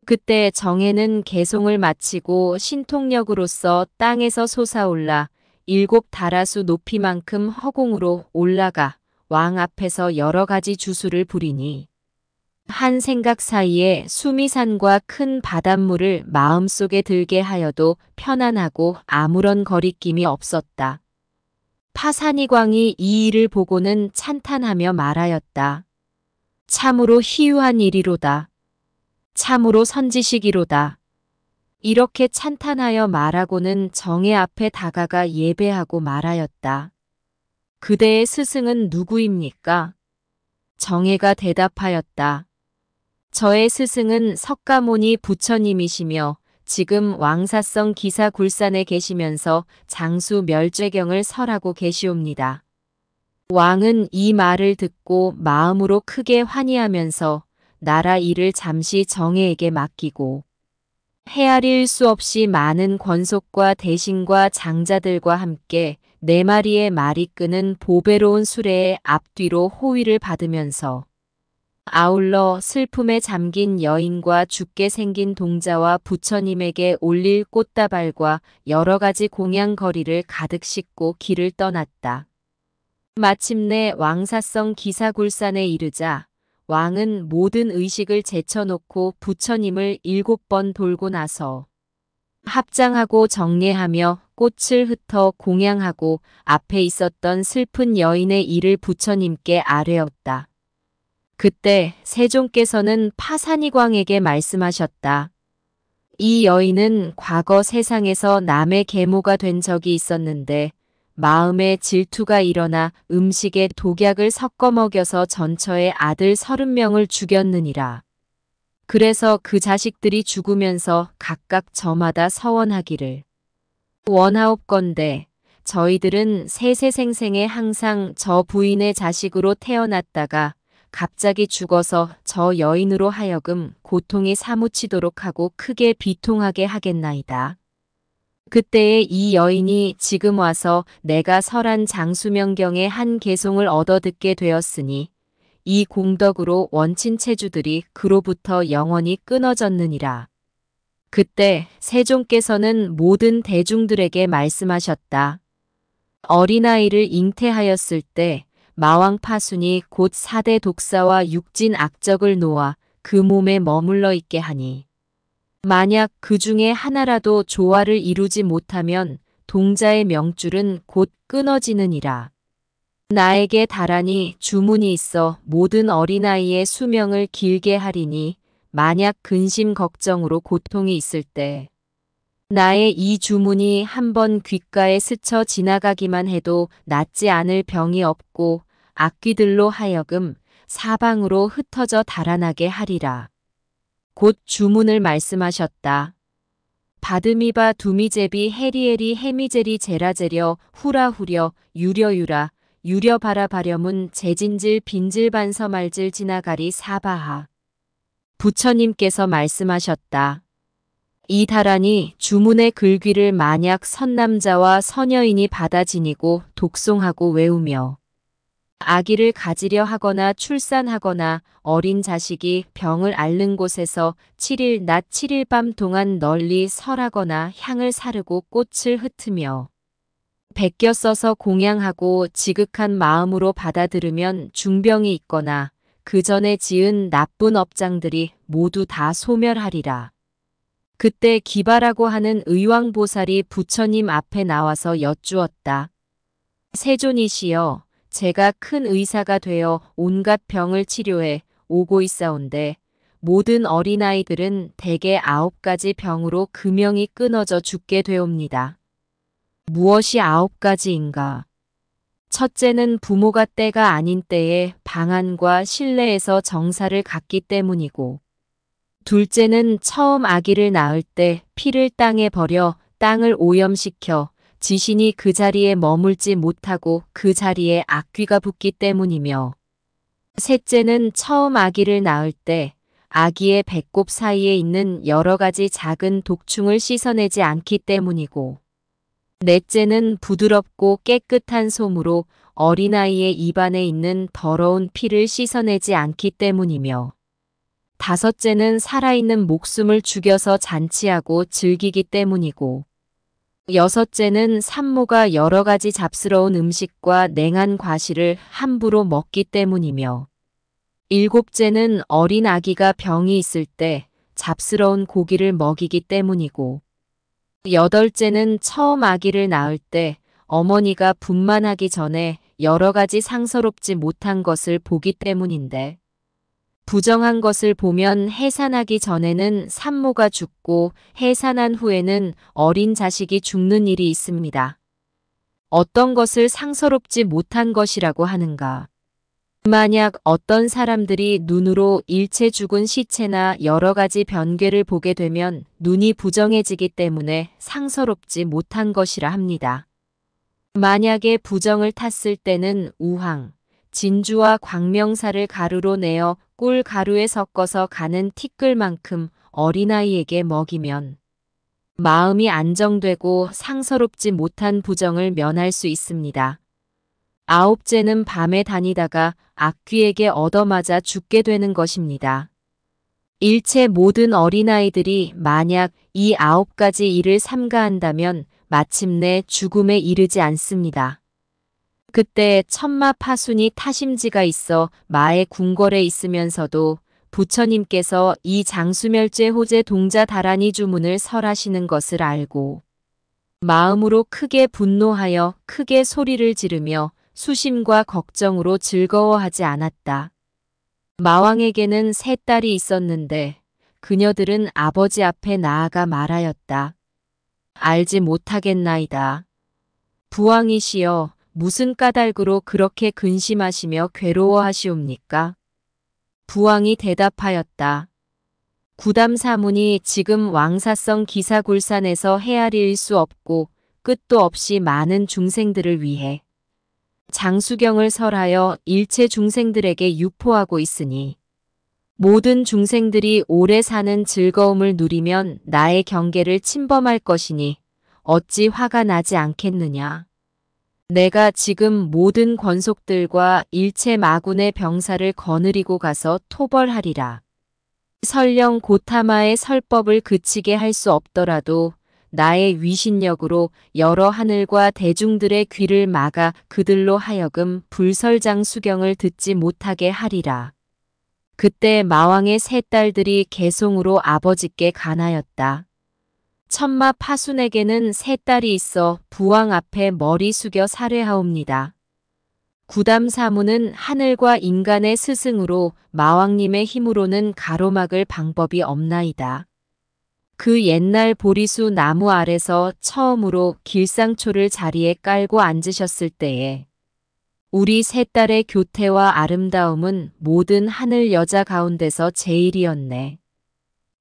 [SPEAKER 1] 그때 정해는 개송을 마치고 신통력으로서 땅에서 솟아올라 일곱 다라수 높이만큼 허공으로 올라가 왕 앞에서 여러 가지 주술을 부리니 한 생각 사이에 수미산과 큰 바닷물을 마음속에 들게 하여도 편안하고 아무런 거리낌이 없었다. 파산이광이 이 일을 보고는 찬탄하며 말하였다. 참으로 희유한 일이로다. 참으로 선지식이로다. 이렇게 찬탄하여 말하고는 정해 앞에 다가가 예배하고 말하였다. 그대의 스승은 누구입니까? 정해가 대답하였다. 저의 스승은 석가모니 부처님이시며 지금 왕사성 기사굴산에 계시면서 장수 멸죄경을 설하고 계시옵니다. 왕은 이 말을 듣고 마음으로 크게 환희하면서 나라 일을 잠시 정해에게 맡기고 헤아릴 수 없이 많은 권속과 대신과 장자들과 함께 4마리의 말이 끄는 보배로운 수레의 앞뒤로 호위를 받으면서 아울러 슬픔에 잠긴 여인과 죽게 생긴 동자와 부처님에게 올릴 꽃다발과 여러 가지 공양거리를 가득 싣고 길을 떠났다. 마침내 왕사성 기사굴산에 이르자 왕은 모든 의식을 제쳐놓고 부처님을 7번 돌고 나서 합장하고 정례하며 꽃을 흩어 공양하고 앞에 있었던 슬픈 여인의 이를 부처님께 아뢰었다. 그때 세종께서는 파산이광에게 말씀하셨다. 이 여인은 과거 세상에서 남의 계모가 된 적이 있었는데 마음에 질투가 일어나 음식에 독약을 섞어 먹여서 전처의 아들 30명을 죽였느니라. 그래서 그 자식들이 죽으면서 각각 저마다 서원하기를 원하옵건대 저희들은 세세생생에 항상 저 부인의 자식으로 태어났다가 갑자기 죽어서 저 여인으로 하여금 고통이 사무치도록 하고 크게 비통하게 하겠나이다. 그때에 이 여인이 지금 와서 내가 설한 장수명경의 한 개송을 얻어듣게 되었으니 이 공덕으로 원친체주들이 그로부터 영원히 끊어졌느니라. 그때 세종께서는 모든 대중들에게 말씀하셨다. 어린아이를 잉태하였을 때 마왕 파순이 곧 4대 독사와 육진 악적을 놓아 그 몸에 머물러 있게 하니 만약 그 중에 하나라도 조화를 이루지 못하면 동자의 명줄은 곧 끊어지느니라. 나에게 달하니 주문이 있어 모든 어린아이의 수명을 길게 하리니 만약 근심 걱정으로 고통이 있을 때 나의 이 주문이 한번 귓가에 스쳐 지나가기만 해도 낫지 않을 병이 없고 악귀들로 하여금 사방으로 흩어져 달아나게 하리라. 곧 주문을 말씀하셨다. 바드미바 두미제비 헤리에리 헤미제리 제라제려 후라후려 유려유라 유려바라바렴은 제진질 빈질반서말질 지나가리 사바하. 부처님께서 말씀하셨다. 이 달하니 주문의 글귀를 만약 선남자와 서녀인이 받아 지니고 독송하고 외우며 아기를 가지려 하거나 출산하거나 어린 자식이 병을 앓는 곳에서 7일 낮 7일 밤 동안 널리 설하거나 향을 사르고 꽃을 흩으며 베껴 써서 공양하고 지극한 마음으로 받아들으면 중병이 있거나 그 전에 지은 나쁜 업장들이 모두 다 소멸하리라. 그때 기바라고 하는 의왕보살이 부처님 앞에 나와서 여쭈었다. 세존이시여, 제가 큰 의사가 되어 온갖 병을 치료해 오고 있사온데 모든 어린아이들은 대개 9가지 병으로 금형이 끊어져 죽게 되옵니다. 무엇이 9가지인가? 첫째는 부모가 때가 아닌 때에 방안과 실내에서 정사를 갖기 때문이고, 둘째는 처음 아기를 낳을 때 피를 땅에 버려 땅을 오염시켜 지신이 그 자리에 머물지 못하고 그 자리에 악귀가 붙기 때문이며, 셋째는 처음 아기를 낳을 때 아기의 배꼽 사이에 있는 여러 가지 작은 독충을 씻어내지 않기 때문이고, 넷째는 부드럽고 깨끗한 솜으로 어린아이의 입안에 있는 더러운 피를 씻어내지 않기 때문이며, 다섯째는 살아있는 목숨을 죽여서 잔치하고 즐기기 때문이고, 여섯째는 산모가 여러 가지 잡스러운 음식과 냉한 과실을 함부로 먹기 때문이며, 일곱째는 어린 아기가 병이 있을 때 잡스러운 고기를 먹이기 때문이고, 여덟째는 처음 아기를 낳을 때 어머니가 분만하기 전에 여러 가지 상서롭지 못한 것을 보기 때문인데, 부정한 것을 보면 해산하기 전에는 산모가 죽고 해산한 후에는 어린 자식이 죽는 일이 있습니다. 어떤 것을 상서롭지 못한 것이라고 하는가? 만약 어떤 사람들이 눈으로 일체 죽은 시체나 여러 가지 변괴를 보게 되면 눈이 부정해지기 때문에 상서롭지 못한 것이라 합니다. 만약에 부정을 탔을 때는 우황, 진주와 광명사를 가루로 내어 꿀 가루에 섞어서 가는 티끌만큼 어린아이에게 먹이면 마음이 안정되고 상서롭지 못한 부정을 면할 수 있습니다. 아홉째는 밤에 다니다가 악귀에게 얻어맞아 죽게 되는 것입니다. 일체 모든 어린아이들이 만약 이 9가지 일을 삼가한다면 마침내 죽음에 이르지 않습니다. 그때 천마 파순이 타심지가 있어 마의 궁궐에 있으면서도 부처님께서 이 장수멸제 호제 동자 다라니 주문을 설하시는 것을 알고 마음으로 크게 분노하여 크게 소리를 지르며 수심과 걱정으로 즐거워하지 않았다. 마왕에게는 3딸이 있었는데 그녀들은 아버지 앞에 나아가 말하였다. 알지 못하겠나이다. 부왕이시여, 무슨 까닭으로 그렇게 근심하시며 괴로워하시옵니까? 부왕이 대답하였다. 구담사문이 지금 왕사성 기사굴산에서 헤아릴 수 없고 끝도 없이 많은 중생들을 위해 장수경을 설하여 일체 중생들에게 유포하고 있으니 모든 중생들이 오래 사는 즐거움을 누리면 나의 경계를 침범할 것이니 어찌 화가 나지 않겠느냐. 내가 지금 모든 권속들과 일체 마군의 병사를 거느리고 가서 토벌하리라. 설령 고타마의 설법을 그치게 할 수 없더라도 나의 위신력으로 여러 하늘과 대중들의 귀를 막아 그들로 하여금 불설장수경을 듣지 못하게 하리라. 그때 마왕의 세 딸들이 개송으로 아버지께 간하였다. 천마 파순에게는 세 딸이 있어 부왕 앞에 머리 숙여 살해하옵니다. 구담 사무는 하늘과 인간의 스승으로 마왕님의 힘으로는 가로막을 방법이 없나이다. 그 옛날 보리수 나무 아래서 처음으로 길상초를 자리에 깔고 앉으셨을 때에 우리 세 딸의 교태와 아름다움은 모든 하늘 여자 가운데서 제일이었네.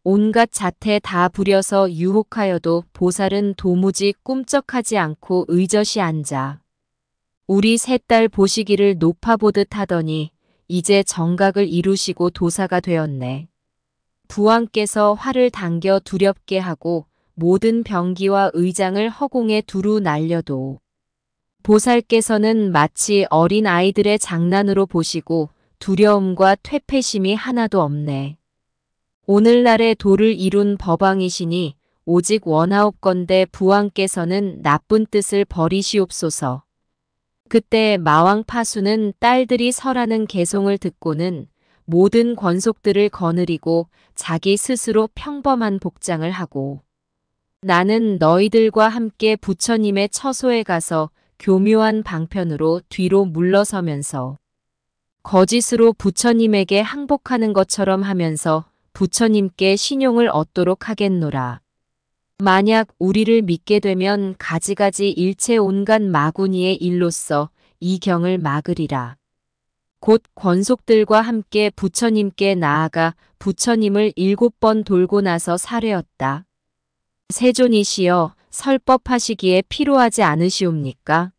[SPEAKER 1] 온갖 자태 다 부려서 유혹하여도 보살은 도무지 꿈쩍하지 않고 의젓이 앉아 우리 세 딸 보시기를 높아보듯 하더니 이제 정각을 이루시고 도사가 되었네. 부왕께서 활을 당겨 두렵게 하고 모든 병기와 의장을 허공에 두루 날려도 보살께서는 마치 어린 아이들의 장난으로 보시고 두려움과 퇴폐심이 하나도 없네. 오늘날의 도를 이룬 법왕이시니 오직 원하옵건대 부왕께서는 나쁜 뜻을 버리시옵소서. 그때 마왕 파수는 딸들이 설하는 개송을 듣고는 모든 권속들을 거느리고 자기 스스로 평범한 복장을 하고 나는 너희들과 함께 부처님의 처소에 가서 교묘한 방편으로 뒤로 물러서면서 거짓으로 부처님에게 항복하는 것처럼 하면서 부처님께 신용을 얻도록 하겠노라. 만약 우리를 믿게 되면 가지가지 일체 온갖 마구니의 일로써 이 경을 막으리라. 곧 권속들과 함께 부처님께 나아가 부처님을 7번 돌고 나서 살해였다. 세존이시여 설법하시기에 필요하지 않으시옵니까?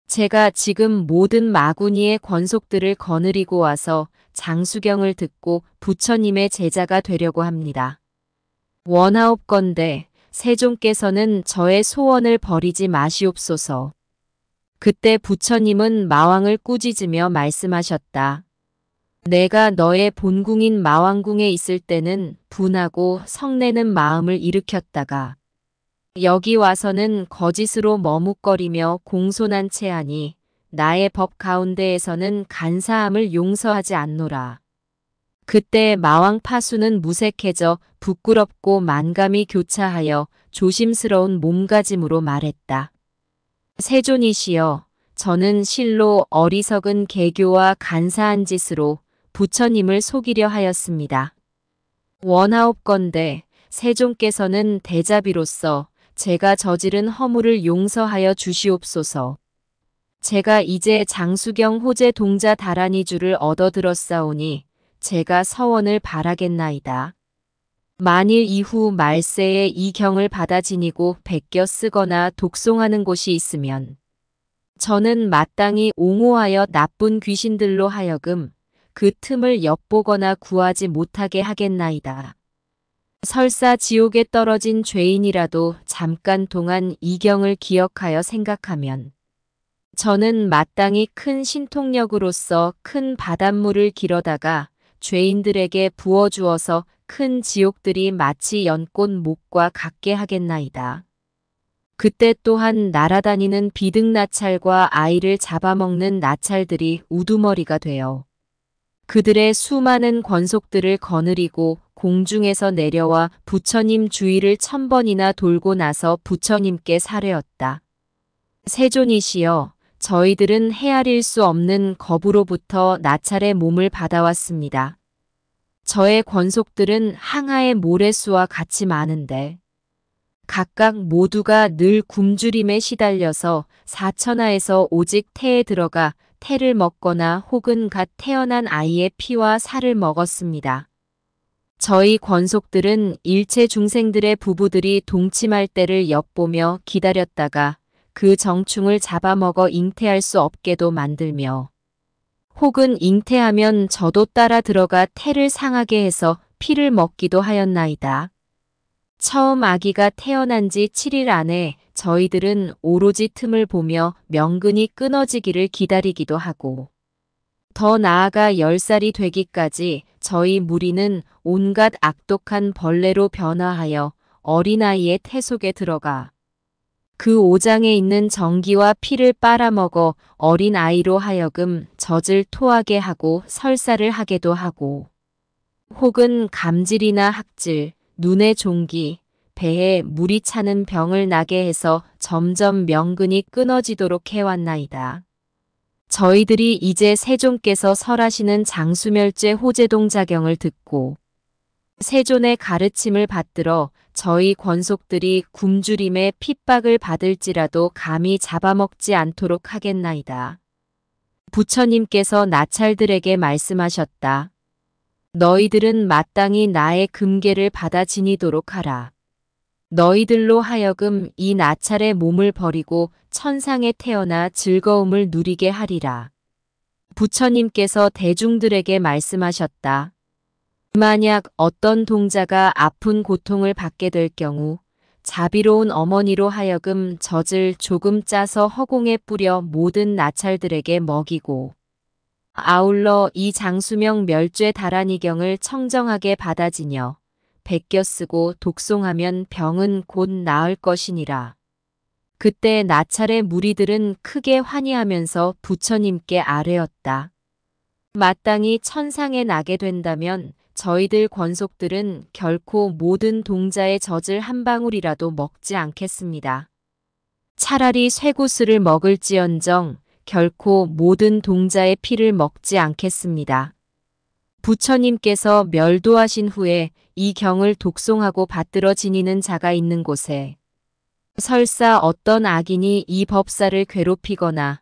[SPEAKER 1] 제가 지금 모든 마구니의 권속들을 거느리고 와서 장수경을 듣고 부처님의 제자가 되려고 합니다. 원하옵건대 세존께서는 저의 소원을 버리지 마시옵소서. 그때 부처님은 마왕을 꾸짖으며 말씀하셨다. 내가 너의 본궁인 마왕궁에 있을 때는 분하고 성내는 마음을 일으켰다가 여기 와서는 거짓으로 머뭇거리며 공손한 채하니 나의 법 가운데에서는 간사함을 용서하지 않노라. 그때 마왕 파수는 무색해져 부끄럽고 만감이 교차하여 조심스러운 몸가짐으로 말했다. 세존이시여, 저는 실로 어리석은 개교와 간사한 짓으로 부처님을 속이려 하였습니다. 원하옵건대 세존께서는 대자비로서 제가 저지른 허물을 용서하여 주시옵소서. 제가 이제 장수경 호재 동자 다란이주를 얻어들었사오니 제가 서원을 바라겠나이다. 만일 이후 말세에 이 경을 받아 지니고 베껴 쓰거나 독송하는 곳이 있으면 저는 마땅히 옹호하여 나쁜 귀신들로 하여금 그 틈을 엿보거나 구하지 못하게 하겠나이다. 설사 지옥에 떨어진 죄인이라도 잠깐 동안 이 경을 기억하여 생각하면 저는 마땅히 큰 신통력으로서 큰 바닷물을 길어다가 죄인들에게 부어주어서 큰 지옥들이 마치 연꽃 목과 같게 하겠나이다. 그때 또한 날아다니는 비등나찰과 아이를 잡아먹는 나찰들이 우두머리가 되어 그들의 수많은 권속들을 거느리고 공중에서 내려와 부처님 주위를 1000번이나 돌고 나서 부처님께 살해였다. 세존이시여, 저희들은 헤아릴 수 없는 겁으로부터 나찰의 몸을 받아왔습니다. 저의 권속들은 항아의 모래수와 같이 많은데 각각 모두가 늘 굶주림에 시달려서 사천하에서 오직 태에 들어가 태를 먹거나 혹은 갓 태어난 아이의 피와 살을 먹었습니다. 저희 권속들은 일체 중생들의 부부들이 동침할 때를 엿보며 기다렸다가 그 정충을 잡아먹어 잉태할 수 없게도 만들며 혹은 잉태하면 저도 따라 들어가 태를 상하게 해서 피를 먹기도 하였나이다. 처음 아기가 태어난 지 7일 안에 저희들은 오로지 틈을 보며 명근이 끊어지기를 기다리기도 하고 더 나아가 10살이 되기까지 저희 무리는 온갖 악독한 벌레로 변화하여 어린아이의 태 속에 들어가 그 오장에 있는 정기와 피를 빨아먹어 어린아이로 하여금 젖을 토하게 하고 설사를 하게도 하고 혹은 감질이나 학질, 눈의 종기, 배에 물이 차는 병을 나게 해서 점점 명근이 끊어지도록 해왔나이다. 저희들이 이제 세존께서 설하시는 장수멸제 호제동자경을 듣고 세존의 가르침을 받들어 저희 권속들이 굶주림에 핍박을 받을지라도 감히 잡아먹지 않도록 하겠나이다. 부처님께서 나찰들에게 말씀하셨다. 너희들은 마땅히 나의 금계를 받아 지니도록 하라. 너희들로 하여금 이 나찰의 몸을 버리고 천상에 태어나 즐거움을 누리게 하리라. 부처님께서 대중들에게 말씀하셨다. 만약 어떤 동자가 아픈 고통을 받게 될 경우 자비로운 어머니로 하여금 젖을 조금 짜서 허공에 뿌려 모든 나찰들에게 먹이고 아울러 이 장수명 멸죄 다란이경을 청정하게 받아지녀 베껴 쓰고 독송하면 병은 곧 나을 것이니라. 그때 나찰의 무리들은 크게 환희하면서 부처님께 아뢰었다. 마땅히 천상에 나게 된다면 저희들 권속들은 결코 모든 동자의 젖을 한 방울이라도 먹지 않겠습니다. 차라리 쇠구슬을 먹을지언정 결코 모든 동자의 피를 먹지 않겠습니다. 부처님께서 멸도하신 후에 이 경을 독송하고 받들어 지니는 자가 있는 곳에 설사 어떤 악인이 이 법사를 괴롭히거나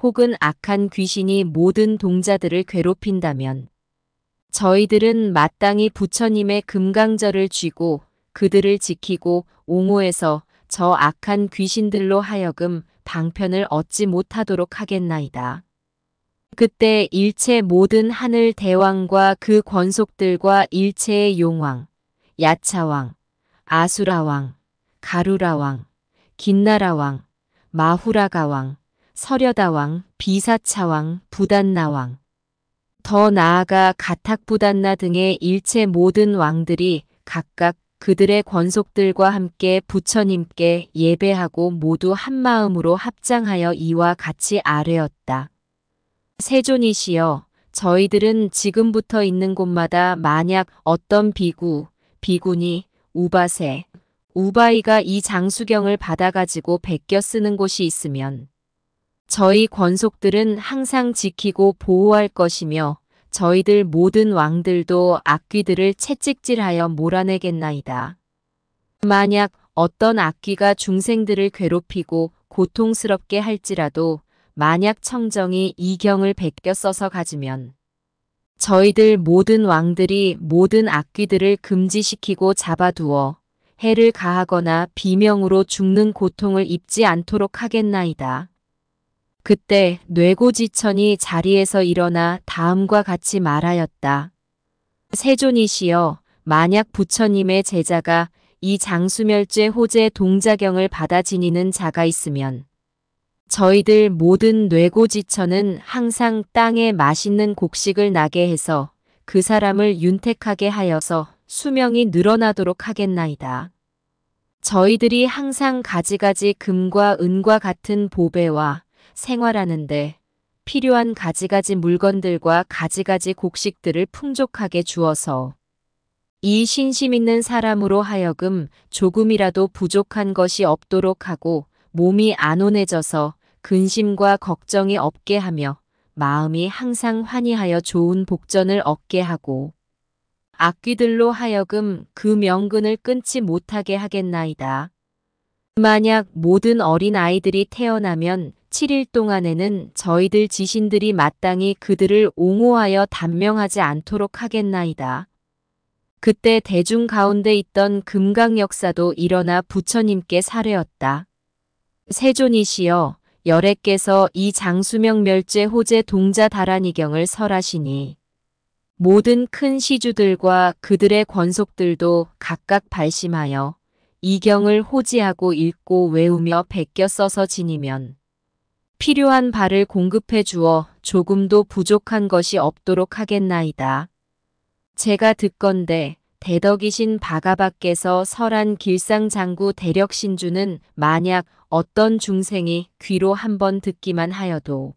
[SPEAKER 1] 혹은 악한 귀신이 모든 동자들을 괴롭힌다면 저희들은 마땅히 부처님의 금강절을 쥐고 그들을 지키고 옹호해서 저 악한 귀신들로 하여금 방편을 얻지 못하도록 하겠나이다. 그때 일체 모든 하늘 대왕과 그 권속들과 일체의 용왕, 야차왕, 아수라왕, 가루라왕, 긴나라왕, 마후라가왕, 서려다왕, 비사차왕, 부단나왕, 더 나아가 가탁부단나 등의 일체 모든 왕들이 각각 그들의 권속들과 함께 부처님께 예배하고 모두 한마음으로 합장하여 이와 같이 아뢰었다. 세존이시여, 저희들은 지금부터 있는 곳마다 만약 어떤 비구, 비구니, 우바세, 우바이가 이 장수경을 받아가지고 베껴 쓰는 곳이 있으면 저희 권속들은 항상 지키고 보호할 것이며 저희들 모든 왕들도 악귀들을 채찍질하여 몰아내겠나이다. 만약 어떤 악귀가 중생들을 괴롭히고 고통스럽게 할지라도 만약 청정이 이 경을 베껴 써서 가지면 저희들 모든 왕들이 모든 악귀들을 금지시키고 잡아두어 해를 가하거나 비명으로 죽는 고통을 입지 않도록 하겠나이다. 그때 뇌고지천이 자리에서 일어나 다음과 같이 말하였다. 세존이시여, 만약 부처님의 제자가 이 장수멸죄 호제 동자경을 받아 지니는 자가 있으면 저희들 모든 뇌고지천은 항상 땅에 맛있는 곡식을 나게 해서 그 사람을 윤택하게 하여서 수명이 늘어나도록 하겠나이다. 저희들이 항상 가지가지 금과 은과 같은 보배와 생활하는데 필요한 가지가지 물건들과 가지가지 곡식들을 풍족하게 주어서 이 신심 있는 사람으로 하여금 조금이라도 부족한 것이 없도록 하고 몸이 안온해져서 근심과 걱정이 없게 하며 마음이 항상 환희하여 좋은 복전을 얻게 하고 악귀들로 하여금 그 명근을 끊지 못하게 하겠나이다. 만약 모든 어린 아이들이 태어나면 7일 동안에는 저희들 지신들이 마땅히 그들을 옹호하여 단명하지 않도록 하겠나이다. 그때 대중 가운데 있던 금강역사도 일어나 부처님께 사뢰었다. 세존이시여, 열애께서 이 장수명 멸죄 호제 동자 다란이경을 설하시니 모든 큰 시주들과 그들의 권속들도 각각 발심하여 이 경을 호지하고 읽고 외우며 베껴 써서 지니면 필요한 바를 공급해 주어 조금도 부족한 것이 없도록 하겠나이다. 제가 듣건대 대덕이신 바가밖에서 설한 길상장구 대력신주는 만약 어떤 중생이 귀로 한번 듣기만 하여도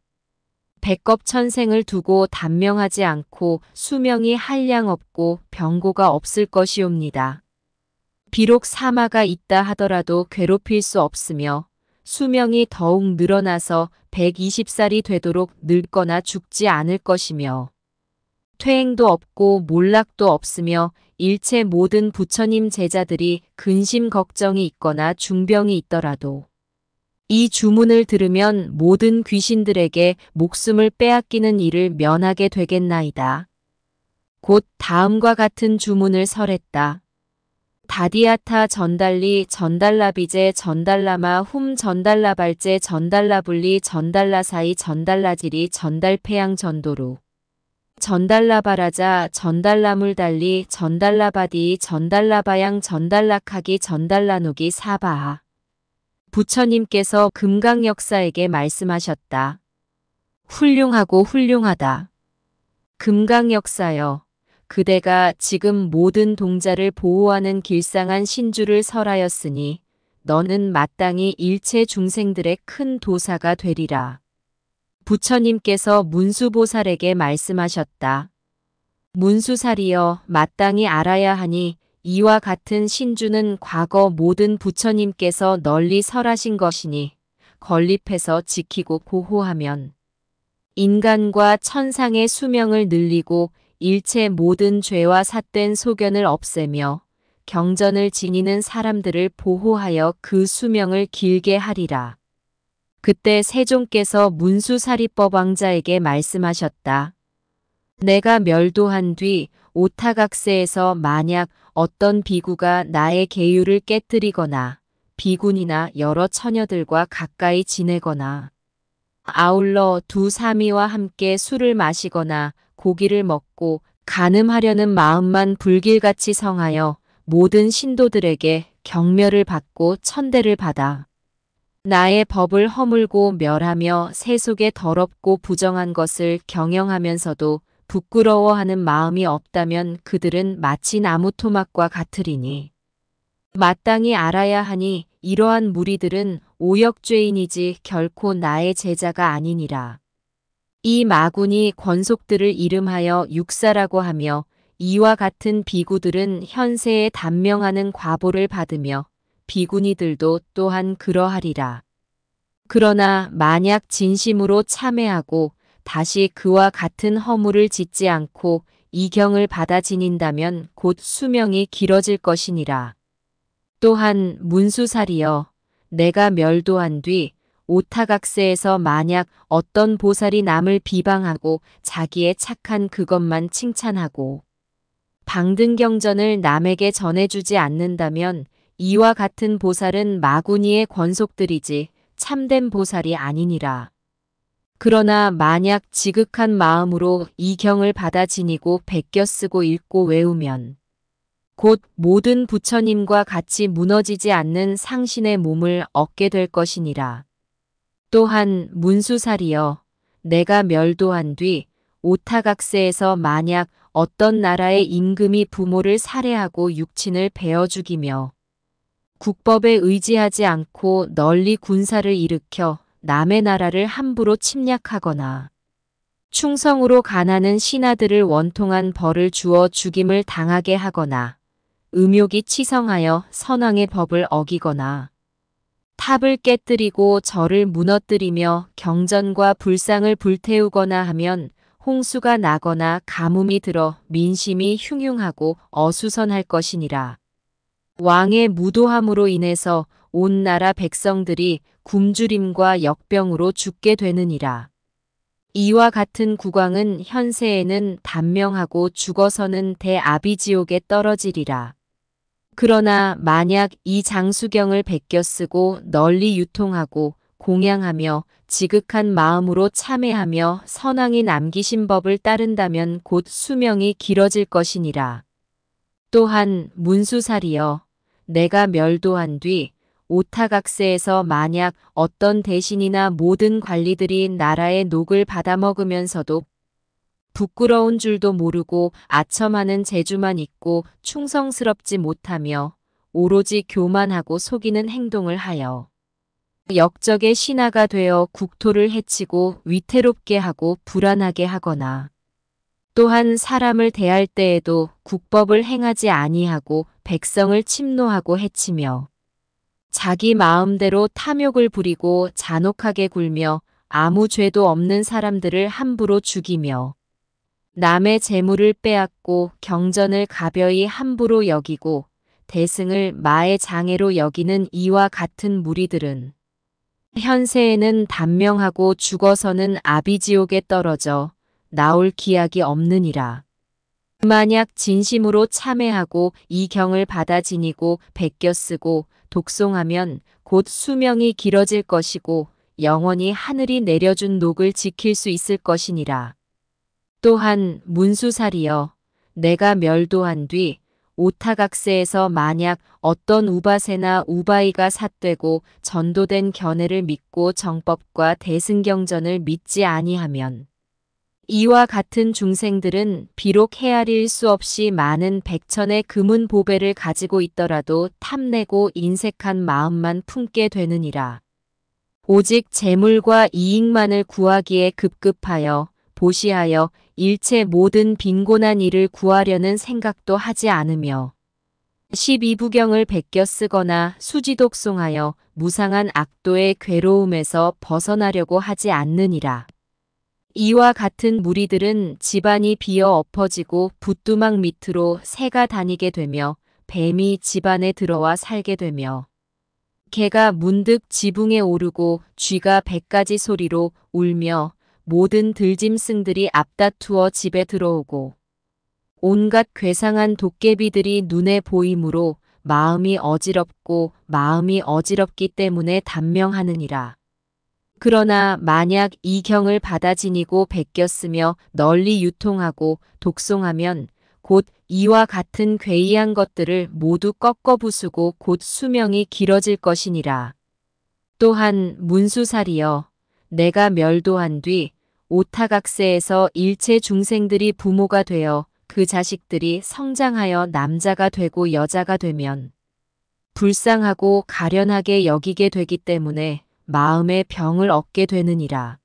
[SPEAKER 1] 백겁천생을 두고 단명하지 않고 수명이 한량없고 병고가 없을 것이옵니다. 비록 사마가 있다 하더라도 괴롭힐 수 없으며 수명이 더욱 늘어나서 120살이 되도록 늙거나 죽지 않을 것이며 퇴행도 없고 몰락도 없으며 일체 모든 부처님 제자들이 근심 걱정이 있거나 중병이 있더라도 이 주문을 들으면 모든 귀신들에게 목숨을 빼앗기는 일을 면하게 되겠나이다. 곧 다음과 같은 주문을 설했다. 다디아타 전달리 전달라비제 전달라마 훔 전달라발제 전달라불리 전달라사이 전달라지리 전달패양 전도루 전달라바라자 전달라물달리 전달라바디 전달라바양 전달라카기 전달라누기 사바하 부처님께서 금강역사에게 말씀하셨다. 훌륭하고 훌륭하다. 금강역사여, 그대가 지금 모든 동자를 보호하는 길상한 신주를 설하였으니 너는 마땅히 일체 중생들의 큰 도사가 되리라. 부처님께서 문수보살에게 말씀하셨다. 문수살이여, 마땅히 알아야 하니 이와 같은 신주는 과거 모든 부처님께서 널리 설하신 것이니 건립해서 지키고 보호하면 인간과 천상의 수명을 늘리고 일체 모든 죄와 삿된 소견을 없애며 경전을 지니는 사람들을 보호하여 그 수명을 길게 하리라. 그때 세종께서 문수사리법 왕자에게 말씀하셨다. 내가 멸도한 뒤 오타각세에서 만약 어떤 비구가 나의 계율을 깨뜨리거나 비군이나 여러 처녀들과 가까이 지내거나 아울러 두 사미와 함께 술을 마시거나 고기를 먹고 간음하려는 마음만 불길같이 성하여 모든 신도들에게 경멸을 받고 천대를 받아 나의 법을 허물고 멸하며 세속에 더럽고 부정한 것을 경영하면서도 부끄러워하는 마음이 없다면 그들은 마치 나무 토막과 같으리니 마땅히 알아야 하니 이러한 무리들은 오역죄인이지 결코 나의 제자가 아니니라. 이 마군이 권속들을 이름하여 육사라고 하며 이와 같은 비구들은 현세에 단명하는 과보를 받으며 비구니들도 또한 그러하리라. 그러나 만약 진심으로 참회하고 다시 그와 같은 허물을 짓지 않고 이경을 받아 지닌다면 곧 수명이 길어질 것이니라. 또한 문수살이여, 내가 멸도한 뒤 오타각세에서 만약 어떤 보살이 남을 비방하고 자기의 착한 그것만 칭찬하고 방등경전을 남에게 전해주지 않는다면 이와 같은 보살은 마구니의 권속들이지 참된 보살이 아니니라. 그러나 만약 지극한 마음으로 이 경을 받아 지니고 베껴 쓰고 읽고 외우면 곧 모든 부처님과 같이 무너지지 않는 상신의 몸을 얻게 될 것이니라. 또한 문수살이여, 내가 멸도한 뒤 오타각세에서 만약 어떤 나라의 임금이 부모를 살해하고 육친을 베어 죽이며 국법에 의지하지 않고 널리 군사를 일으켜 남의 나라를 함부로 침략하거나 충성으로 간하는 신하들을 원통한 벌을 주어 죽임을 당하게 하거나 음욕이 치성하여 선왕의 법을 어기거나 탑을 깨뜨리고 절을 무너뜨리며 경전과 불상을 불태우거나 하면 홍수가 나거나 가뭄이 들어 민심이 흉흉하고 어수선할 것이니라. 왕의 무도함으로 인해서 온 나라 백성들이 굶주림과 역병으로 죽게 되느니라. 이와 같은 국왕은 현세에는 단명하고 죽어서는 대아비지옥에 떨어지리라. 그러나 만약 이 장수경을 베껴 쓰고 널리 유통하고 공양하며 지극한 마음으로 참회하며 선왕이 남기신 법을 따른다면 곧 수명이 길어질 것이니라. 또한 문수살이여, 내가 멸도한 뒤 오타각세에서 만약 어떤 대신이나 모든 관리들이 나라의 녹을 받아먹으면서도 부끄러운 줄도 모르고 아첨하는 재주만 있고 충성스럽지 못하며 오로지 교만하고 속이는 행동을 하여 역적의 신하가 되어 국토를 해치고 위태롭게 하고 불안하게 하거나 또한 사람을 대할 때에도 국법을 행하지 아니하고 백성을 침노하고 해치며 자기 마음대로 탐욕을 부리고 잔혹하게 굴며 아무 죄도 없는 사람들을 함부로 죽이며 남의 재물을 빼앗고 경전을 가벼이 함부로 여기고 대승을 마의 장애로 여기는 이와 같은 무리들은 현세에는 단명하고 죽어서는 아비지옥에 떨어져 나올 기약이 없느니라. 만약 진심으로 참회하고 이 경을 받아 지니고 베껴 쓰고 독송하면 곧 수명이 길어질 것이고 영원히 하늘이 내려준 녹을 지킬 수 있을 것이니라. 또한 문수살이여 내가 멸도한 뒤 오타각세에서 만약 어떤 우바세나 우바이가 삿되고 전도된 견해를 믿고 정법과 대승경전을 믿지 아니하면 이와 같은 중생들은 비록 헤아릴 수 없이 많은 백천의 금은 보배를 가지고 있더라도 탐내고 인색한 마음만 품게 되느니라. 오직 재물과 이익만을 구하기에 급급하여 보시하여 일체 모든 빈곤한 일을 구하려는 생각도 하지 않으며 12부경을 베껴 쓰거나 수지독송하여 무상한 악도의 괴로움에서 벗어나려고 하지 않느니라. 이와 같은 무리들은 집안이 비어 엎어지고 부뚜막 밑으로 새가 다니게 되며 뱀이 집안에 들어와 살게 되며 개가 문득 지붕에 오르고 쥐가 100가지 소리로 울며 모든 들짐승들이 앞다투어 집에 들어오고 온갖 괴상한 도깨비들이 눈에 보이므로 마음이 어지럽고 마음이 어지럽기 때문에 단명하느니라. 그러나 만약 이 경을 받아 지니고 베껴 쓰며 널리 유통하고 독송하면 곧 이와 같은 괴이한 것들을 모두 꺾어 부수고 곧 수명이 길어질 것이니라. 또한 문수살이여 내가 멸도한 뒤 오타각세에서 일체 중생들이 부모가 되어 그 자식들이 성장하여 남자가 되고 여자가 되면 불쌍하고 가련하게 여기게 되기 때문에 마음의 병을 얻게 되느니라.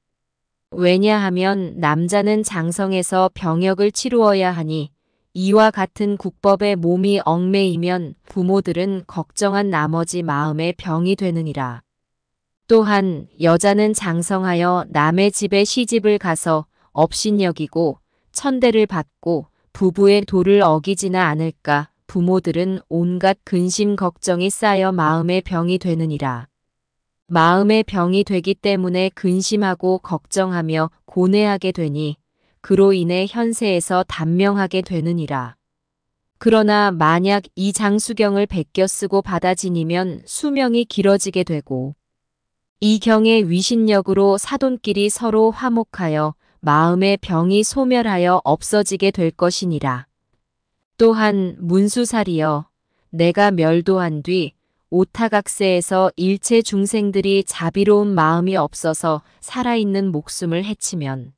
[SPEAKER 1] 왜냐하면 남자는 장성에서 병역을 치루어야 하니 이와 같은 국법에 몸이 얽매이면 부모들은 걱정한 나머지 마음의 병이 되느니라. 또한 여자는 장성하여 남의 집에 시집을 가서 업신여기고 천대를 받고 부부의 도를 어기지나 않을까 부모들은 온갖 근심 걱정이 쌓여 마음의 병이 되느니라. 마음의 병이 되기 때문에 근심하고 걱정하며 고뇌하게 되니 그로 인해 현세에서 단명하게 되느니라. 그러나 만약 이 장수경을 베껴 쓰고 받아 지니면 수명이 길어지게 되고 이 경의 위신력으로 사돈끼리 서로 화목하여 마음의 병이 소멸하여 없어지게 될 것이니라. 또한 문수살이여 내가 멸도한 뒤 오타각세에서 일체 중생들이 자비로운 마음이 없어서 살아있는 목숨을 해치면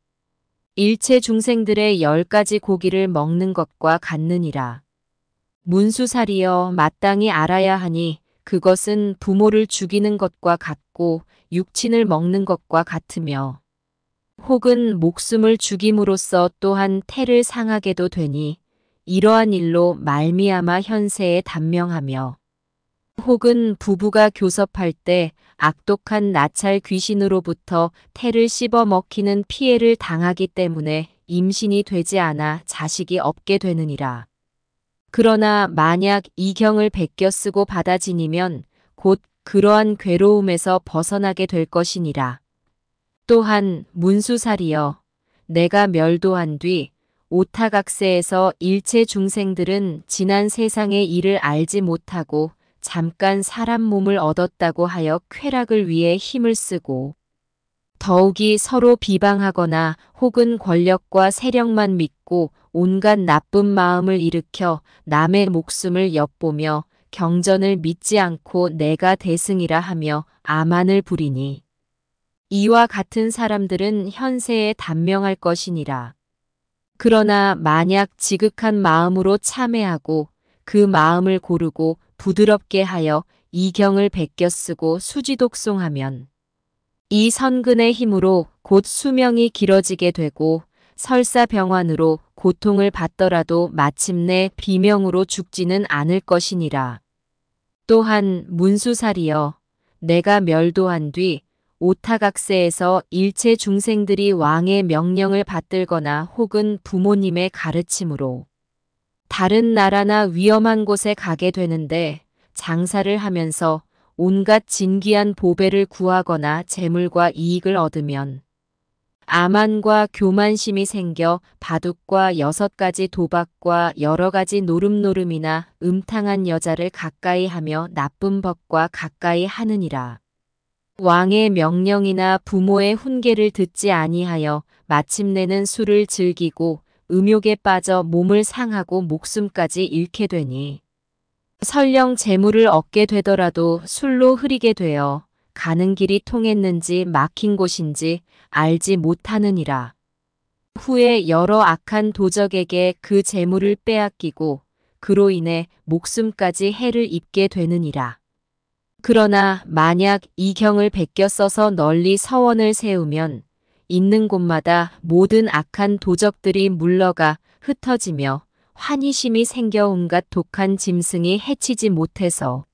[SPEAKER 1] 일체 중생들의 10가지 고기를 먹는 것과 같느니라. 문수살이여 마땅히 알아야 하니 그것은 부모를 죽이는 것과 같고 육친을 먹는 것과 같으며 혹은 목숨을 죽임으로써 또한 태를 상하게도 되니 이러한 일로 말미암아 현세에 단명하며 혹은 부부가 교섭할 때 악독한 나찰 귀신으로부터 태를 씹어 먹히는 피해를 당하기 때문에 임신이 되지 않아 자식이 없게 되느니라. 그러나 만약 이 경을 베껴 쓰고 받아 지니면 곧 그러한 괴로움에서 벗어나게 될 것이니라. 또한 문수살이여 내가 멸도한 뒤 오타각세에서 일체 중생들은 지난 세상의 일을 알지 못하고 잠깐 사람 몸을 얻었다고 하여 쾌락을 위해 힘을 쓰고 더욱이 서로 비방하거나 혹은 권력과 세력만 믿고 온갖 나쁜 마음을 일으켜 남의 목숨을 엿보며 경전을 믿지 않고 내가 대승이라 하며 아만을 부리니 이와 같은 사람들은 현세에 단명할 것이니라. 그러나 만약 지극한 마음으로 참회하고 그 마음을 고르고 부드럽게 하여 이경을 베껴 쓰고 수지독송하면 이 선근의 힘으로 곧 수명이 길어지게 되고 설사 병환으로 고통을 받더라도 마침내 비명으로 죽지는 않을 것이니라. 또한 문수살이여 내가 멸도한 뒤 오타각세에서 일체 중생들이 왕의 명령을 받들거나 혹은 부모님의 가르침으로 다른 나라나 위험한 곳에 가게 되는데 장사를 하면서 온갖 진귀한 보배를 구하거나 재물과 이익을 얻으면 아만과 교만심이 생겨 바둑과 6가지 도박과 여러 가지 노름노름이나 음탕한 여자를 가까이 하며 나쁜 법과 가까이 하느니라. 왕의 명령이나 부모의 훈계를 듣지 아니하여 마침내는 술을 즐기고 음욕에 빠져 몸을 상하고 목숨까지 잃게 되니 설령 재물을 얻게 되더라도 술로 흐리게 되어 가는 길이 통했는지 막힌 곳인지 알지 못하느니라. 후에 여러 악한 도적에게 그 재물을 빼앗기고 그로 인해 목숨까지 해를 입게 되느니라. 그러나 만약 이 경을 베껴 써서 널리 서원을 세우면 있는 곳마다 모든 악한 도적들이 물러가 흩어지며 환희심이 생겨 온갖 독한 짐승이 해치지 못해서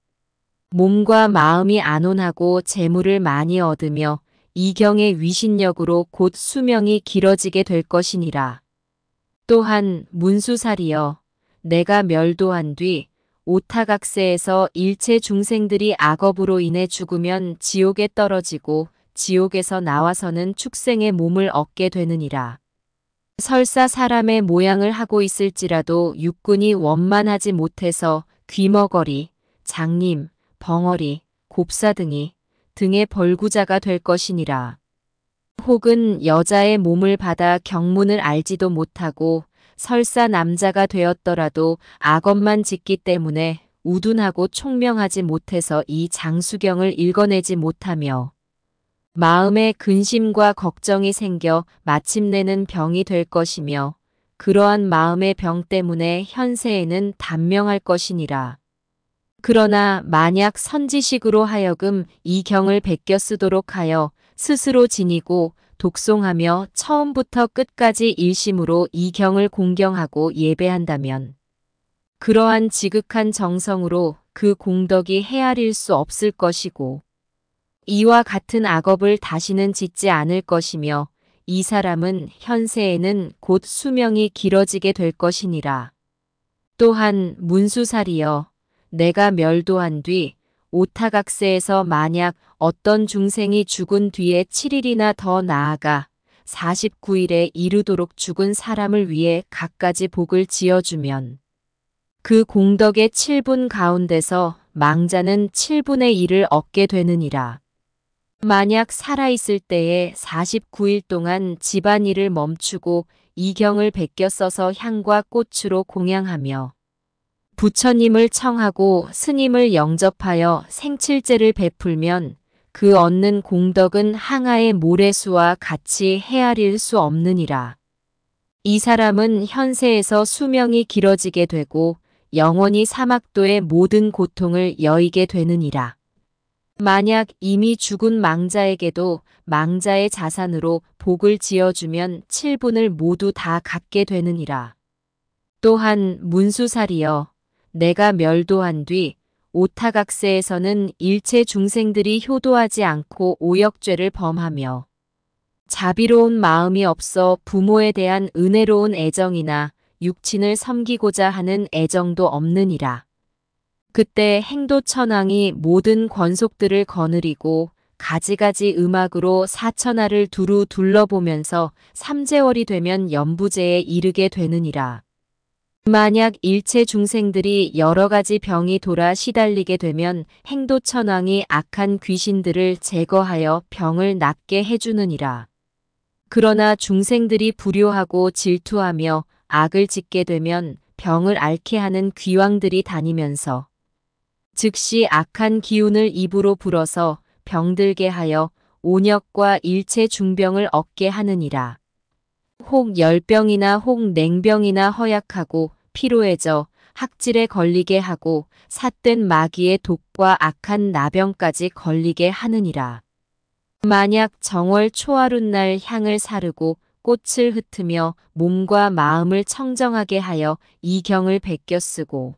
[SPEAKER 1] 몸과 마음이 안온하고 재물을 많이 얻으며 이경의 위신력으로 곧 수명이 길어지게 될 것이니라. 또한 문수살이여 내가 멸도한 뒤 오타각세에서 일체 중생들이 악업으로 인해 죽으면 지옥에 떨어지고 지옥에서 나와서는 축생의 몸을 얻게 되느니라. 설사 사람의 모양을 하고 있을지라도 육군이 원만하지 못해서 귀머거리, 장님, 벙어리, 곱사 등의 벌구자가 될 것이니라. 혹은 여자의 몸을 받아 경문을 알지도 못하고 설사 남자가 되었더라도 악업만 짓기 때문에 우둔하고 총명하지 못해서 이 장수경을 읽어내지 못하며 마음에 근심과 걱정이 생겨 마침내는 병이 될 것이며 그러한 마음의 병 때문에 현세에는 단명할 것이니라. 그러나 만약 선지식으로 하여금 이 경을 베껴 쓰도록 하여 스스로 지니고 독송하며 처음부터 끝까지 일심으로 이 경을 공경하고 예배한다면 그러한 지극한 정성으로 그 공덕이 헤아릴 수 없을 것이고 이와 같은 악업을 다시는 짓지 않을 것이며 이 사람은 현세에는 곧 수명이 길어지게 될 것이니라. 또한 문수살이여 내가 멸도한 뒤 오타각세에서 만약 어떤 중생이 죽은 뒤에 7일이나 더 나아가 49일에 이르도록 죽은 사람을 위해 갖가지 복을 지어주면 그 공덕의 7분 가운데서 망자는 7분의 1을 얻게 되느니라. 만약 살아있을 때에 49일 동안 집안일을 멈추고 이 경을 베껴 써서 향과 꽃으로 공양하며 부처님을 청하고 스님을 영접하여 생칠제를 베풀면 그 얻는 공덕은 항아의 모래수와 같이 헤아릴 수 없느니라. 이 사람은 현세에서 수명이 길어지게 되고 영원히 사막도의 모든 고통을 여의게 되느니라. 만약 이미 죽은 망자에게도 망자의 자산으로 복을 지어주면 7분을 모두 다 갖게 되느니라. 또한 문수살이여 내가 멸도한 뒤 오타각세에서는 일체 중생들이 효도하지 않고 오역죄를 범하며 자비로운 마음이 없어 부모에 대한 은혜로운 애정이나 육친을 섬기고자 하는 애정도 없느니라. 그때 행도천왕이 모든 권속들을 거느리고 가지가지 음악으로 사천하를 두루 둘러보면서 삼재월이 되면 연부제에 이르게 되느니라. 만약 일체 중생들이 여러 가지 병이 돌아 시달리게 되면 행도천왕이 악한 귀신들을 제거하여 병을 낫게 해주느니라. 그러나 중생들이 불효하고 질투하며 악을 짓게 되면 병을 앓게 하는 귀왕들이 다니면서 즉시 악한 기운을 입으로 불어서 병들게 하여 온역과 일체 중병을 얻게 하느니라. 혹 열병이나 혹 냉병이나 허약하고 피로해져 학질에 걸리게 하고 삿된 마귀의 독과 악한 나병까지 걸리게 하느니라. 만약 정월 초하룻날 향을 사르고 꽃을 흩으며 몸과 마음을 청정하게 하여 이 경을 베껴 쓰고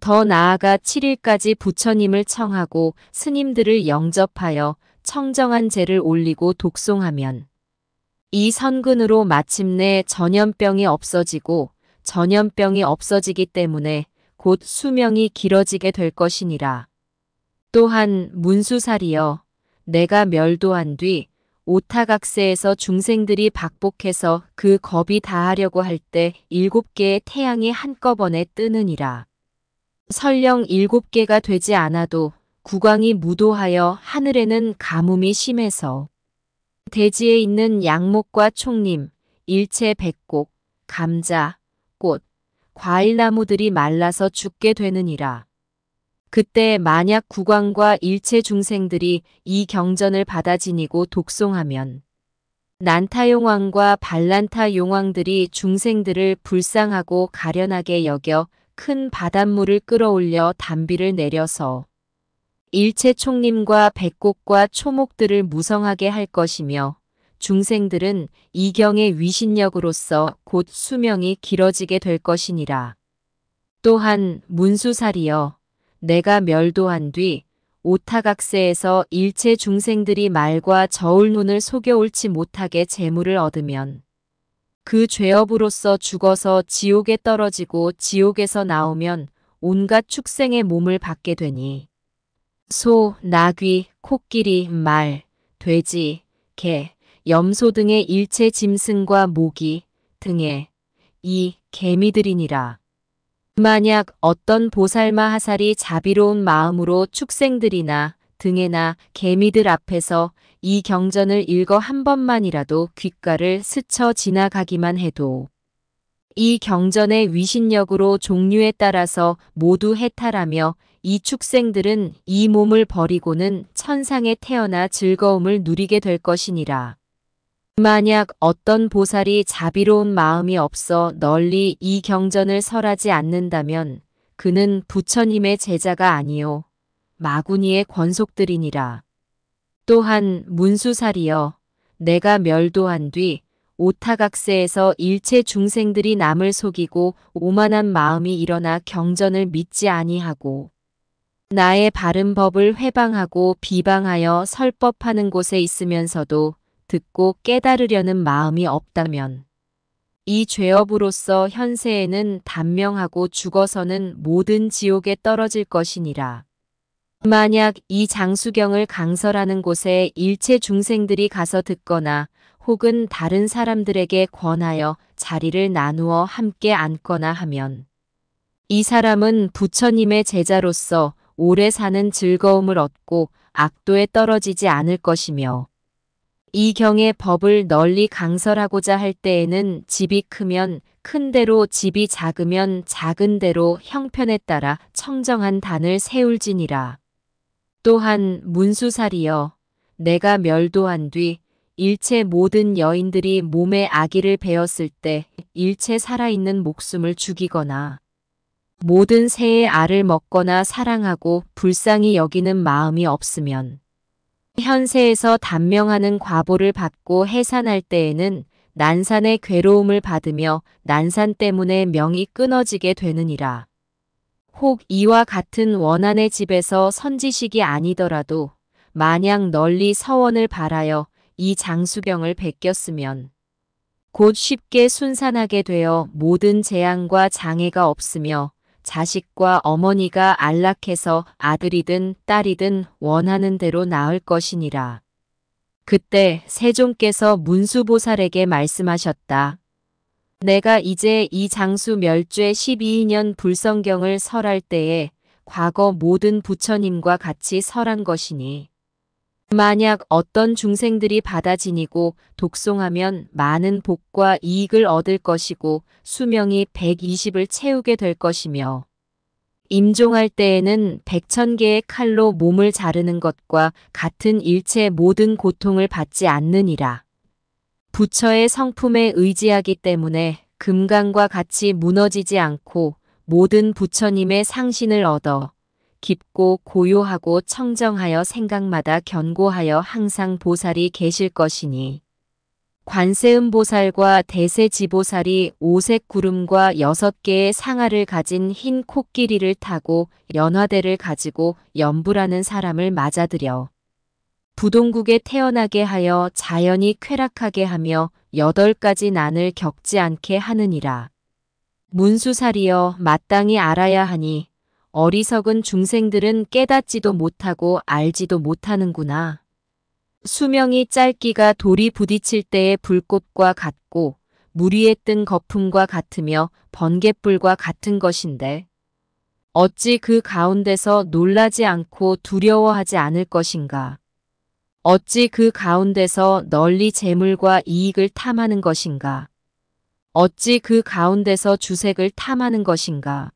[SPEAKER 1] 더 나아가 7일까지 부처님을 청하고 스님들을 영접하여 청정한 제를 올리고 독송하면 이 선근으로 마침내 전염병이 없어지고 전염병이 없어지기 때문에 곧 수명이 길어지게 될 것이니라. 또한 문수살이여 내가 멸도한 뒤 오타각세에서 중생들이 박복해서 그 겁이 다하려고 할 때 7개의 태양이 한꺼번에 뜨느니라. 설령 7개가 되지 않아도 국왕이 무도하여 하늘에는 가뭄이 심해서 대지에 있는 양목과 총림, 일체 백곡, 감자, 꽃, 과일나무들이 말라서 죽게 되느니라. 그때 만약 국왕과 일체 중생들이 이 경전을 받아 지니고 독송하면 난타용왕과 발란타용왕들이 중생들을 불쌍하고 가련하게 여겨 큰 바닷물을 끌어올려 담비를 내려서 일체 총림과 백곡과 초목들을 무성하게 할 것이며 중생들은 이 경의 위신력으로서 곧 수명이 길어지게 될 것이니라. 또한 문수살이여 내가 멸도한 뒤 오타각세에서 일체 중생들이 말과 저울 눈을 속여 옳지 못하게 재물을 얻으면 그 죄업으로서 죽어서 지옥에 떨어지고 지옥에서 나오면 온갖 축생의 몸을 받게 되니 소, 나귀, 코끼리, 말, 돼지, 개, 염소 등의 일체 짐승과 모기 등의 이 개미들이니라. 만약 어떤 보살마하살이 자비로운 마음으로 축생들이나 등에나 개미들 앞에서 이 경전을 읽어 한 번만이라도 귓가를 스쳐 지나가기만 해도 이 경전의 위신력으로 종류에 따라서 모두 해탈하며 이 축생들은 이 몸을 버리고는 천상에 태어나 즐거움을 누리게 될 것이니라. 만약 어떤 보살이 자비로운 마음이 없어 널리 이 경전을 설하지 않는다면 그는 부처님의 제자가 아니요 마구니의 권속들이니라. 또한 문수살이여 내가 멸도한 뒤 오타각세에서 일체 중생들이 남을 속이고 오만한 마음이 일어나 경전을 믿지 아니하고 나의 바른 법을 회방하고 비방하여 설법하는 곳에 있으면서도 듣고 깨달으려는 마음이 없다면 이 죄업으로서 현세에는 단명하고 죽어서는 모든 지옥에 떨어질 것이니라. 만약 이 장수경을 강설하는 곳에 일체 중생들이 가서 듣거나 혹은 다른 사람들에게 권하여 자리를 나누어 함께 앉거나 하면 이 사람은 부처님의 제자로서 오래 사는 즐거움을 얻고 악도에 떨어지지 않을 것이며 이 경의 법을 널리 강설하고자 할 때에는 집이 크면 큰 대로 집이 작으면 작은 대로 형편에 따라 청정한 단을 세울지니라. 또한 문수살이여 내가 멸도한 뒤 일체 모든 여인들이 몸에 아기를 베었을 때 일체 살아있는 목숨을 죽이거나 모든 새의 알을 먹거나 사랑하고 불쌍히 여기는 마음이 없으면 현세에서 단명하는 과보를 받고 해산할 때에는 난산의 괴로움을 받으며 난산 때문에 명이 끊어지게 되느니라. 혹 이와 같은 원한의 집에서 선지식이 아니더라도 마냥 널리 서원을 바라여 이 장수경을 베꼈으면 곧 쉽게 순산하게 되어 모든 재앙과 장애가 없으며 자식과 어머니가 안락해서 아들이든 딸이든 원하는 대로 낳을 것이니라. 그때 세종께서 문수보살에게 말씀하셨다. 내가 이제 이 장수 멸죄 12년 불성경을 설할 때에 과거 모든 부처님과 같이 설한 것이니 만약 어떤 중생들이 받아 지니고 독송하면 많은 복과 이익을 얻을 것이고 수명이 120을 채우게 될 것이며 임종할 때에는 100,000개의 칼로 몸을 자르는 것과 같은 일체 모든 고통을 받지 않느니라. 부처의 성품에 의지하기 때문에 금강과 같이 무너지지 않고 모든 부처님의 상신을 얻어 깊고 고요하고 청정하여 생각마다 견고하여 항상 보살이 계실 것이니 관세음보살과 대세지보살이 5색 구름과 6개의 상아를 가진 흰 코끼리를 타고 연화대를 가지고 연불하는 사람을 맞아들여 부동국에 태어나게 하여 자연히 쾌락하게 하며 8가지 난을 겪지 않게 하느니라. 문수살이여 마땅히 알아야 하니 어리석은 중생들은 깨닫지도 못하고 알지도 못하는구나. 수명이 짧기가 돌이 부딪힐 때의 불꽃과 같고 물 위에 뜬 거품과 같으며 번갯불과 같은 것인데 어찌 그 가운데서 놀라지 않고 두려워하지 않을 것인가. 어찌 그 가운데서 널리 재물과 이익을 탐하는 것인가. 어찌 그 가운데서 주색을 탐하는 것인가.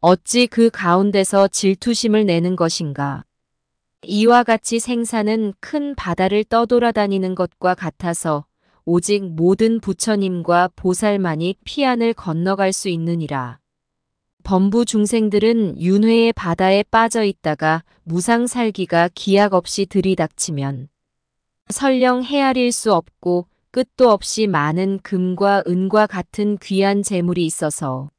[SPEAKER 1] 어찌 그 가운데서 질투심을 내는 것인가. 이와 같이 생사는 큰 바다를 떠돌아다니는 것과 같아서 오직 모든 부처님과 보살만이 피안을 건너갈 수 있느니라. 범부 중생들은 윤회의 바다에 빠져 있다가 무상살기가 기약 없이 들이닥치면 설령 헤아릴 수 없고 끝도 없이 많은 금과 은과 같은 귀한 재물이 있어서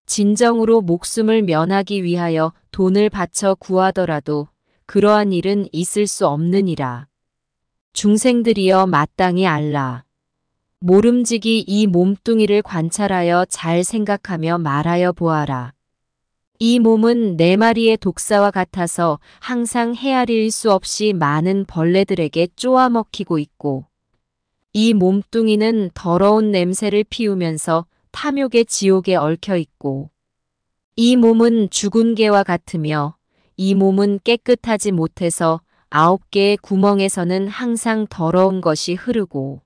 [SPEAKER 1] 진정으로 목숨을 면하기 위하여 돈을 바쳐 구하더라도 그러한 일은 있을 수 없느니라. 중생들이여 마땅히 알라. 모름지기 이 몸뚱이를 관찰하여 잘 생각하며 말하여 보아라. 이 몸은 4마리의 독사와 같아서 항상 헤아릴 수 없이 많은 벌레들에게 쪼아먹히고 있고 이 몸뚱이는 더러운 냄새를 피우면서 탐욕의 지옥에 얽혀 있고 이 몸은 죽은 개와 같으며 이 몸은 깨끗하지 못해서 9개의 구멍에서는 항상 더러운 것이 흐르고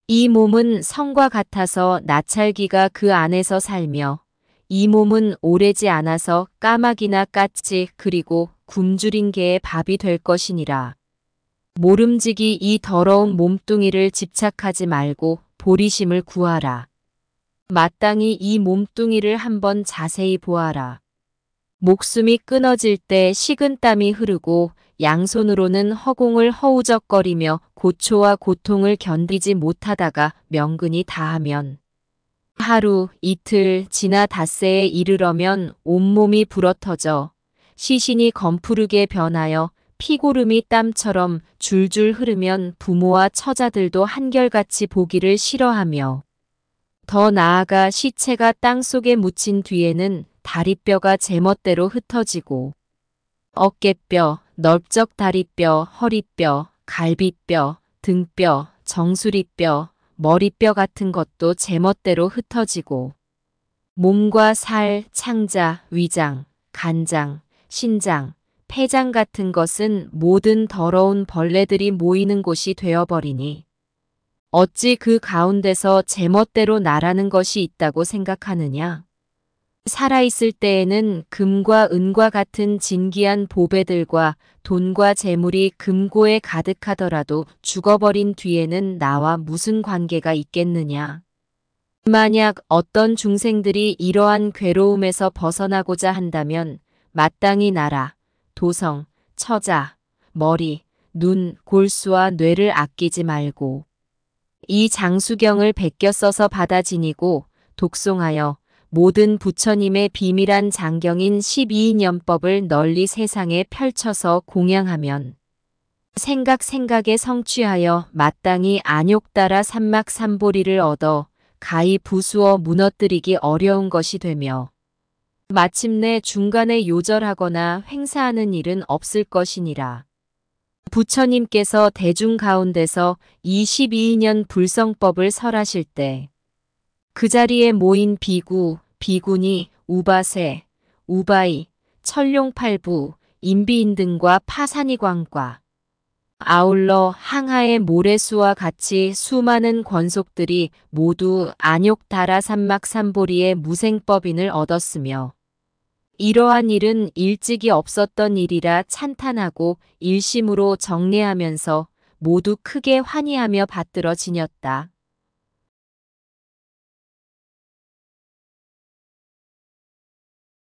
[SPEAKER 1] 이 몸은 성과 같아서 나찰기가 그 안에서 살며 이 몸은 오래지 않아서 까마귀나 까치 그리고 굶주린 개의 밥이 될 것이니라. 모름지기 이 더러운 몸뚱이를 집착하지 말고 보리심을 구하라. 마땅히 이 몸뚱이를 한번 자세히 보아라. 목숨이 끊어질 때 식은땀이 흐르고 양손으로는 허공을 허우적거리며 고초와 고통을 견디지 못하다가 명근이 다하면 하루, 이틀 지나 닷새에 이르러면 온몸이 불어터져 시신이 검푸르게 변하여 피고름이 땀처럼 줄줄 흐르면 부모와 처자들도 한결같이 보기를 싫어하며 더 나아가 시체가 땅속에 묻힌 뒤에는 다리뼈가 제멋대로 흩어지고 어깨뼈, 넓적 다리뼈, 허리뼈, 갈비뼈, 등뼈, 정수리뼈, 머리뼈 같은 것도 제멋대로 흩어지고 몸과 살, 창자, 위장, 간장, 신장, 폐장 같은 것은 모든 더러운 벌레들이 모이는 곳이 되어버리니 어찌 그 가운데서 제멋대로 나라는 것이 있다고 생각하느냐? 살아있을 때에는 금과 은과 같은 진귀한 보배들과 돈과 재물이 금고에 가득하더라도 죽어버린 뒤에는 나와 무슨 관계가 있겠느냐? 만약 어떤 중생들이 이러한 괴로움에서 벗어나고자 한다면 마땅히 나라, 도성, 처자, 머리, 눈, 골수와 뇌를 아끼지 말고 이 장수경을 베껴 써서 받아 지니고 독송하여 모든 부처님의 비밀한 장경인 12인연법을 널리 세상에 펼쳐서 공양하면 생각에 성취하여 마땅히 안욕따라 삼막삼보리를 얻어 가히 부수어 무너뜨리기 어려운 것이 되며 마침내 중간에 요절하거나 횡사하는 일은 없을 것이니라. 부처님께서 대중 가운데서 이 12인연 불성법을 설하실 때 그 자리에 모인 비구, 비구니, 우바세, 우바이, 천룡팔부, 인비인 등과 파산이광과 아울러 항하의 모래수와 같이 수많은 권속들이 모두 안욕다라 삼막삼보리의 무생법인을 얻었으며 이러한 일은 일찍이 없었던 일이라 찬탄하고 일심으로 정례하면서 모두 크게 환희하며 받들어 지녔다.